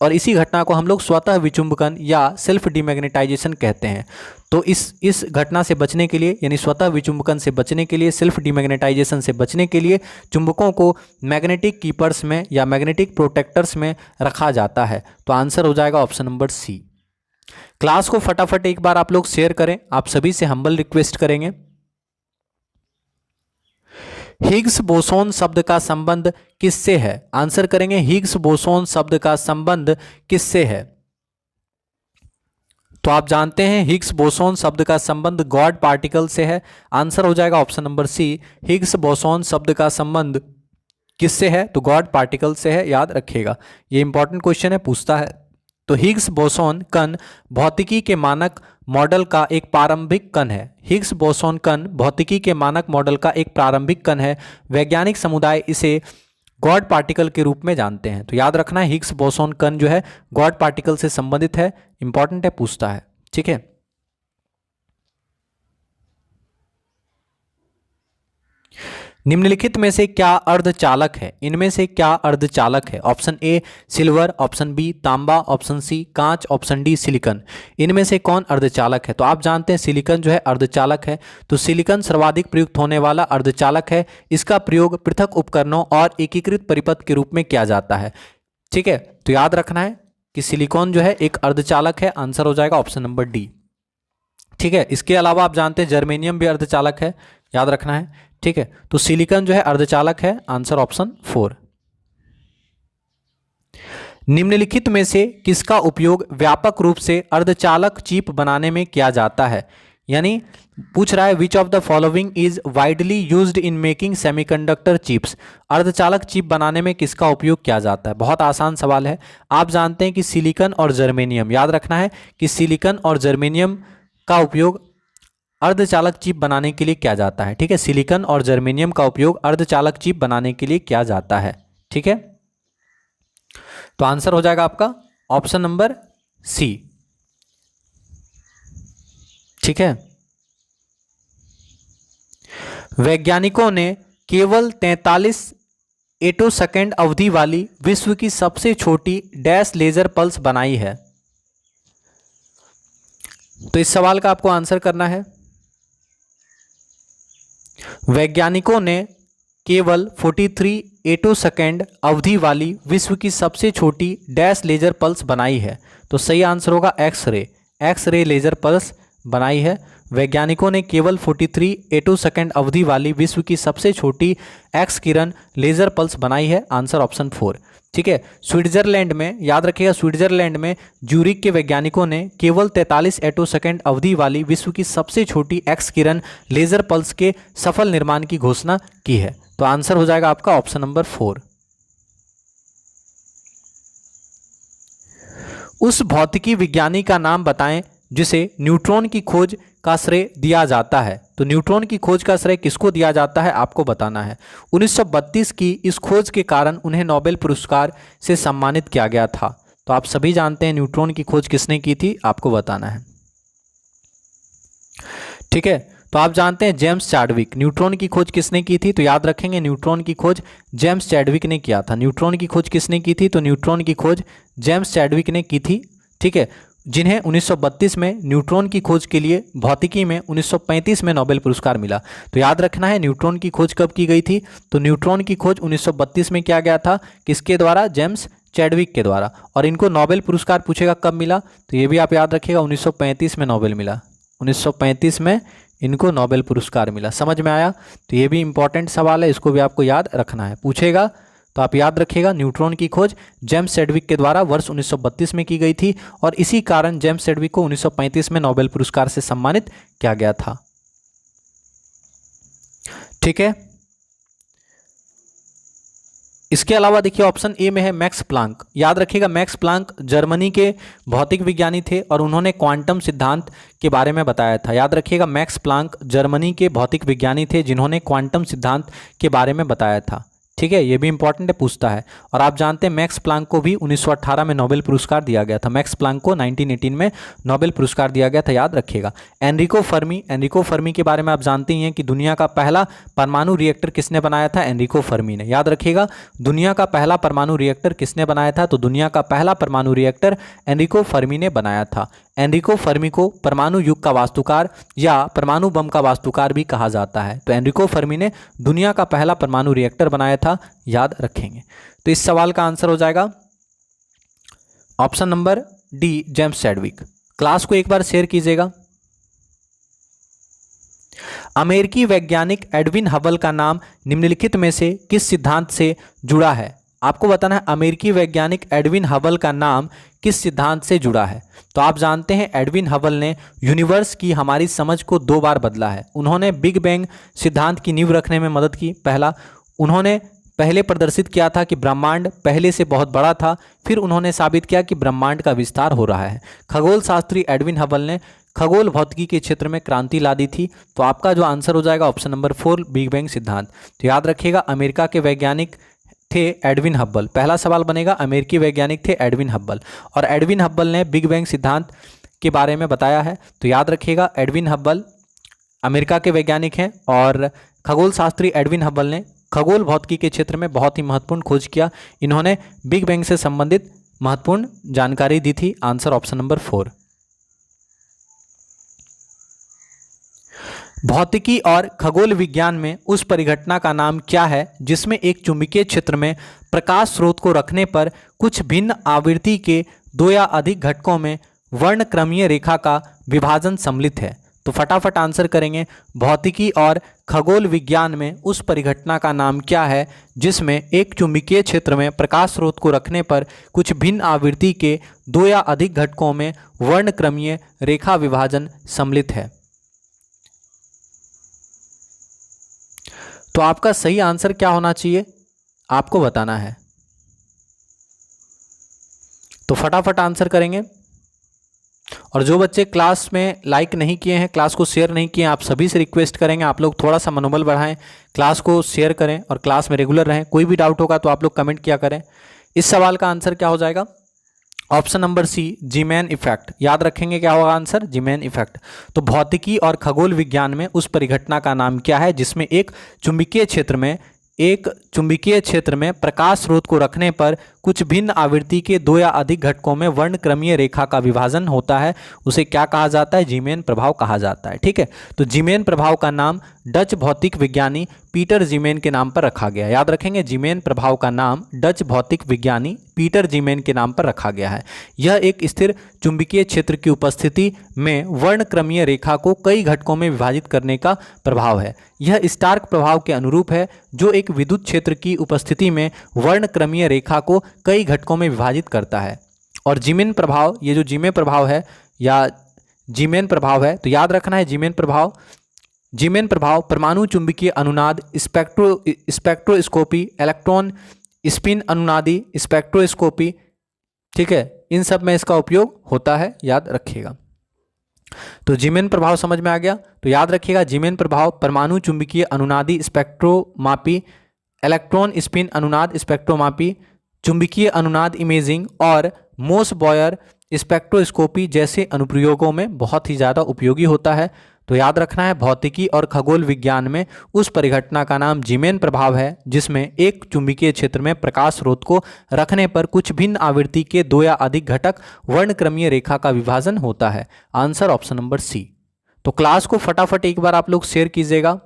और इसी घटना को हम लोग स्वतः विचुंबकन या सेल्फ डीमैग्नेटाइजेशन कहते हैं। तो इस घटना से बचने के लिए यानी स्वतः विचुंबकन से बचने के लिए, सेल्फ डीमैग्नेटाइजेशन से बचने के लिए चुंबकों को मैग्नेटिक कीपर्स में या मैग्नेटिक प्रोटेक्टर्स में रखा जाता है। तो आंसर हो जाएगा ऑप्शन नंबर सी। क्लास को फटाफट एक बार आप लोग शेयर करें, आप सभी से हम्बल रिक्वेस्ट करेंगे। हिग्स बोसोन शब्द का संबंध किससे है। आंसर करेंगे हिग्स बोसोन शब्द का संबंध किससे है। तो आप जानते हैं हिग्स बोसोन शब्द का संबंध गॉड पार्टिकल से है, आंसर हो जाएगा option number C. Higgs boson शब्द का संबंध किससे है, तो गॉड पार्टिकल से है, याद रखिएगा ये इंपॉर्टेंट क्वेश्चन है, पूछता है। तो हिग्स बोसोन कण भौतिकी के मानक मॉडल का एक प्रारंभिक कण है। हिग्स बोसोन कण भौतिकी के मानक मॉडल का एक प्रारंभिक कण है। वैज्ञानिक समुदाय इसे गॉड पार्टिकल के रूप में जानते हैं। तो याद रखना है हिग्स बोसोन कण जो है गॉड पार्टिकल से संबंधित है, इंपॉर्टेंट है, पूछता है, ठीक है। निम्नलिखित में से क्या अर्धचालक है। इनमें से क्या अर्धचालक है। Option A silver, option B तांबा, ऑप्शन सी कांच, ऑप्शन डी सिलिकॉन। इनमें से कौन अर्धचालक है। तो आप जानते हैं सिलिकॉन जो है अर्धचालक है। तो सिलिकॉन सर्वाधिक प्रयुक्त होने वाला अर्धचालक है। इसका प्रयोग पृथक उपकरणों और एकीकृत परिपथ के रूप में किया जाता है, ठीक है। तो याद रखना है कि सिलिकॉन जो है एक अर्धचालक है, आंसर हो जाएगा ऑप्शन नंबर डी, ठीक है। इसके अलावा आप जानते हैं जर्मेनियम भी अर्धचालक है, याद रखना है, ठीक है। तो सिलिकॉन जो है अर्धचालक है, आंसर ऑप्शन 4। निम्नलिखित में से किसका उपयोग व्यापक रूप से अर्धचालक चिप बनाने में किया जाता है। यानी पूछ रहा है which of the following is widely used in making semiconductor chips, अर्धचालक चिप बनाने में किसका उपयोग किया जाता है। बहुत आसान सवाल है। आप जानते हैं कि सिलिकॉन और जर्मेनियम, याद रखना है कि सिलिकॉन और जर्मेनियम का उपयोग अर्धचालक चिप बनाने के लिए किया जाता है। ठीक है, सिलिकॉन और जर्मेनियम का उपयोग अर्धचालक चिप बनाने के लिए किया जाता है। ठीक है, तो आंसर हो जाएगा आपका ऑप्शन नंबर सी। ठीक है, वैज्ञानिकों ने केवल 43 एटोसेकंड अवधि वाली विश्व की सबसे छोटी डैश लेजर पल्स बनाई है। तो इस सवाल का आपको आंसर करना है। वैज्ञानिकों ने केवल 43 एटोसेकंड अवधि वाली विश्व की सबसे छोटी डैश लेजर पल्स बनाई है। तो सही आंसर होगा एक्स रे लेजर पल्स बनाई है। वैज्ञानिकों ने केवल 43 एटोसेकंड अवधि वाली विश्व की सबसे छोटी एक्स किरण लेजर पल्स बनाई है। Answer option 4। ठीक है, स्विट्जरलैंड में, याद रखिएगा, स्विट्जरलैंड में ज्यूरिख के वैज्ञानिकों ने केवल 43 एटोसेकंड अवधि वाली विश्व की सबसे छोटी एक्स किरण लेजर पल्स के सफल निर्माण की घोषणा की है। तो आंसर हो जाएगा आपका ऑप्शन नंबर 4। उस भौतिकी विज्ञानी का नाम बताएं जिसे न्यूट्रॉन की खोज का श्रेय दिया जाता है। तो न्यूट्रॉन की खोज का श्रेय किसको दिया जाता है, आपको बताना है। 1932 की इस खोज के कारण उन्हें नोबेल पुरस्कार से सम्मानित किया गया था। तो आप सभी जानते हैं न्यूट्रॉन की खोज किसने की थी, आपको बताना है। ठीक है, तो आप जानते हैं जेम्स चैडविक, न्यूट्रॉन की खोज किसने की थी, तो याद रखेंगे न्यूट्रॉन की खोज जेम्स चैडविक ने किया था। न्यूट्रॉन की खोज किसने की थी, तो न्यूट्रॉन की खोज जेम्स चैडविक ने की थी। ठीक है, जिन्हें 1932 में न्यूट्रॉन की खोज के लिए भौतिकी में 1935 में नोबेल पुरस्कार मिला। तो याद रखना है न्यूट्रॉन की खोज कब की गई थी, तो न्यूट्रॉन की खोज 1932 में किया गया था। किसके द्वारा, जेम्स चैडविक के द्वारा। और इनको नोबेल पुरस्कार पूछेगा कब मिला, तो ये भी आप याद रखिएगा 1935 में नोबेल मिला। 1935 में इनको नोबेल पुरस्कार मिला। समझ में आया। तो ये भी इंपॉर्टेंट सवाल है, इसको भी आपको याद रखना है, पूछेगा तो आप याद रखिएगा। न्यूट्रॉन की खोज जेम्स चैडविक के द्वारा वर्ष 1932 में की गई थी और इसी कारण जेम्स चैडविक को 1935 में नोबेल पुरस्कार से सम्मानित किया गया था। ठीक है, इसके अलावा देखिए ऑप्शन ए में है मैक्स प्लांक। याद रखिएगा मैक्स प्लांक जर्मनी के भौतिक विज्ञानी थे और उन्होंने क्वांटम सिद्धांत के बारे में बताया था। याद रखिएगा मैक्स प्लांक जर्मनी के भौतिक विज्ञानी थे जिन्होंने क्वांटम सिद्धांत के बारे में बताया था। ठीक है, ये भी इंपॉर्टेंट है, पूछता है। और आप जानते हैं मैक्स प्लांक को भी 1918 में नोबेल पुरस्कार दिया गया था। मैक्स प्लांक को 1918 में नोबेल पुरस्कार दिया गया था, याद रखिएगा। एनरिको फर्मी के बारे में आप जानते ही हैं कि दुनिया का पहला परमाणु रिएक्टर किसने बनाया था, एनरिको फर्मी ने। याद रखिएगा दुनिया का पहला परमाणु रिएक्टर किसने बनाया था, तो दुनिया का पहला परमाणु रिएक्टर एनरिको फर्मी ने बनाया था। एनरिको फर्मी को परमाणु युग का वास्तुकार या परमाणु बम का वास्तुकार भी कहा जाता है। तो एनरिको फर्मी ने दुनिया का पहला परमाणु रिएक्टर बनाया था, याद रखेंगे। तो इस सवाल का आंसर हो जाएगा option number D, James Chadwick. Class को एक बार शेयर कीजिएगा। अमेरिकी वैज्ञानिक एडविन हबल का नाम निम्नलिखित में से किस सिद्धांत से जुड़ा है, आपको बताना है। अमेरिकी वैज्ञानिक एडविन हबल का नाम किस सिद्धांत से जुड़ा है। तो आप जानते हैं एडविन हबल ने यूनिवर्स की हमारी समझ को 2 बार बदला है। उन्होंने बिग बैंग सिद्धांत की नींव रखने में मदद की। पहला, उन्होंने पहले प्रदर्शित किया था कि ब्रह्मांड पहले से बहुत बड़ा था, फिर उन्होंने साबित किया कि ब्रह्मांड का विस्तार हो रहा है। खगोल शास्त्री एडविन हबल ने खगोल भौतिकी के क्षेत्र में क्रांति ला दी थी। तो आपका जो आंसर हो जाएगा ऑप्शन नंबर 4, बिग बैंग सिद्धांत। तो याद रखिएगा अमेरिका के वैज्ञानिक थे एडविन हब्बल। पहला सवाल बनेगा अमेरिकी वैज्ञानिक थे एडविन हब्बल और एडविन हब्बल ने बिग बैंग सिद्धांत के बारे में बताया है। तो याद रखिएगा एडविन हब्बल अमेरिका के वैज्ञानिक हैं और खगोल शास्त्री एडविन हब्बल ने खगोल भौतिकी के क्षेत्र में बहुत ही महत्वपूर्ण खोज किया। इन्होंने बिग बैंग से संबंधित महत्वपूर्ण जानकारी दी थी। Answer option number 4। भौतिकी और खगोल विज्ञान में उस परिघटना का नाम क्या है जिसमें एक चुंबकीय क्षेत्र में प्रकाश स्रोत को रखने पर कुछ भिन्न आवृत्ति के 2 या अधिक घटकों में वर्णक्रमीय रेखा का विभाजन सम्मिलित है। तो फटाफट आंसर करेंगे। भौतिकी और खगोल विज्ञान में उस परिघटना का नाम क्या है जिसमें एक चुंबकीय क्षेत्र में प्रकाश स्रोत को रखने पर कुछ भिन्न आवृत्ति के 2 या अधिक घटकों में वर्णक्रमीय रेखा विभाजन सम्मिलित है। तो आपका सही आंसर क्या होना चाहिए आपको बताना है। तो फटाफट आंसर करेंगे। और जो बच्चे क्लास में लाइक नहीं किए हैं, क्लास को शेयर नहीं किए हैं, आप सभी से रिक्वेस्ट करेंगे आप लोग थोड़ा सा मनोबल बढ़ाएं, क्लास को शेयर करें और क्लास में रेगुलर रहें। कोई भी डाउट होगा तो आप लोग कमेंट किया करें। इस सवाल का आंसर क्या हो जाएगा? Option number C, Zeeman effect. याद रखेंगे क्या होगा आंसर? Zeeman effect. तो भौतिकी और खगोल विज्ञान में उस परिघटना का नाम क्या है जिसमें एक चुंबकीय क्षेत्र में प्रकाश स्रोत को रखने पर कुछ भिन्न आवृत्ति के दो या अधिक घटकों में वर्णक्रमीय रेखा का विभाजन होता है? उसे क्या कहा जाता है? जीमेन प्रभाव कहा जाता है। ठीक है, तो जीमेन प्रभाव का नाम डच भौतिक विज्ञानी पीटर जीमेन के नाम पर रखा गया है। याद रखेंगे, जीमेन प्रभाव का नाम डच भौतिक विज्ञानी पीटर जीमेन के नाम पर रखा गया है। यह एक स्थिर चुंबकीय क्षेत्र की उपस्थिति में वर्णक्रमीय रेखा को कई घटकों में विभाजित करने का प्रभाव है। यह स्टार्क प्रभाव के अनुरूप है जो एक विद्युत क्षेत्र की उपस्थिति में वर्णक्रमीय रेखा को कई घटकों में विभाजित करता है। और जीमेन प्रभाव, ये जो जीमेन प्रभाव है या जीमेन प्रभाव है, तो याद रखना है जीमेन प्रभाव परमाणु चुंबकीय अनुनाद, स्पेक्ट्रोस्कोपी, इलेक्ट्रॉन स्पिन अनुनादी स्पेक्ट्रोस्कोपी, ठीक है, इन सब में इसका उपयोग होता है, याद रखिएगा। तो जीमेन प्रभाव समझ में आ गया? तो याद रखिएगा, जीमेन प्रभाव परमाणु चुंबकीय अनुनादी स्पेक्ट्रोमापी, इलेक्ट्रॉन स्पिन अनुनाद स्पेक्ट्रोमापी, चुंबकीय अनुनाद इमेजिंग और मोस बॉयर स्पेक्ट्रोस्कोपी जैसे अनुप्रयोगों में बहुत ही ज़्यादा उपयोगी होता है। तो याद रखना है, भौतिकी और खगोल विज्ञान में उस परिघटना का नाम जीमेन प्रभाव है जिसमें एक चुंबकीय क्षेत्र में प्रकाश स्रोत को रखने पर कुछ भिन्न आवृत्ति के दो या अधिक घटक वर्णक्रमीय रेखा का विभाजन होता है। Answer option number C. तो क्लास को फटाफट एक बार आप लोग शेयर कीजिएगा।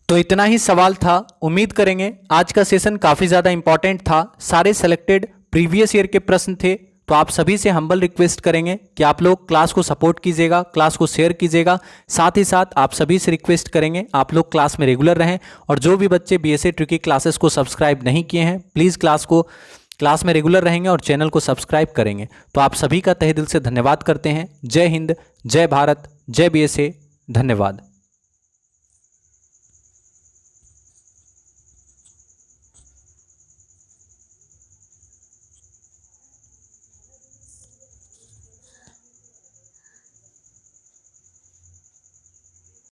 तो इतना ही सवाल था। उम्मीद करेंगे आज का सेशन काफ़ी ज़्यादा इंपॉर्टेंट था। सारे सेलेक्टेड प्रीवियस ईयर के प्रश्न थे। तो आप सभी से हम्बल रिक्वेस्ट करेंगे कि आप लोग क्लास को सपोर्ट कीजिएगा, क्लास को शेयर कीजिएगा। साथ ही साथ आप सभी से रिक्वेस्ट करेंगे आप लोग क्लास में रेगुलर रहें। और जो भी बच्चे BSA ट्रिकी क्लासेस को सब्सक्राइब नहीं किए हैं, प्लीज़ क्लास में रेगुलर रहेंगे और चैनल को सब्सक्राइब करेंगे। तो आप सभी का तहे दिल से धन्यवाद करते हैं। जय हिंद, जय भारत, जय BSA। धन्यवाद।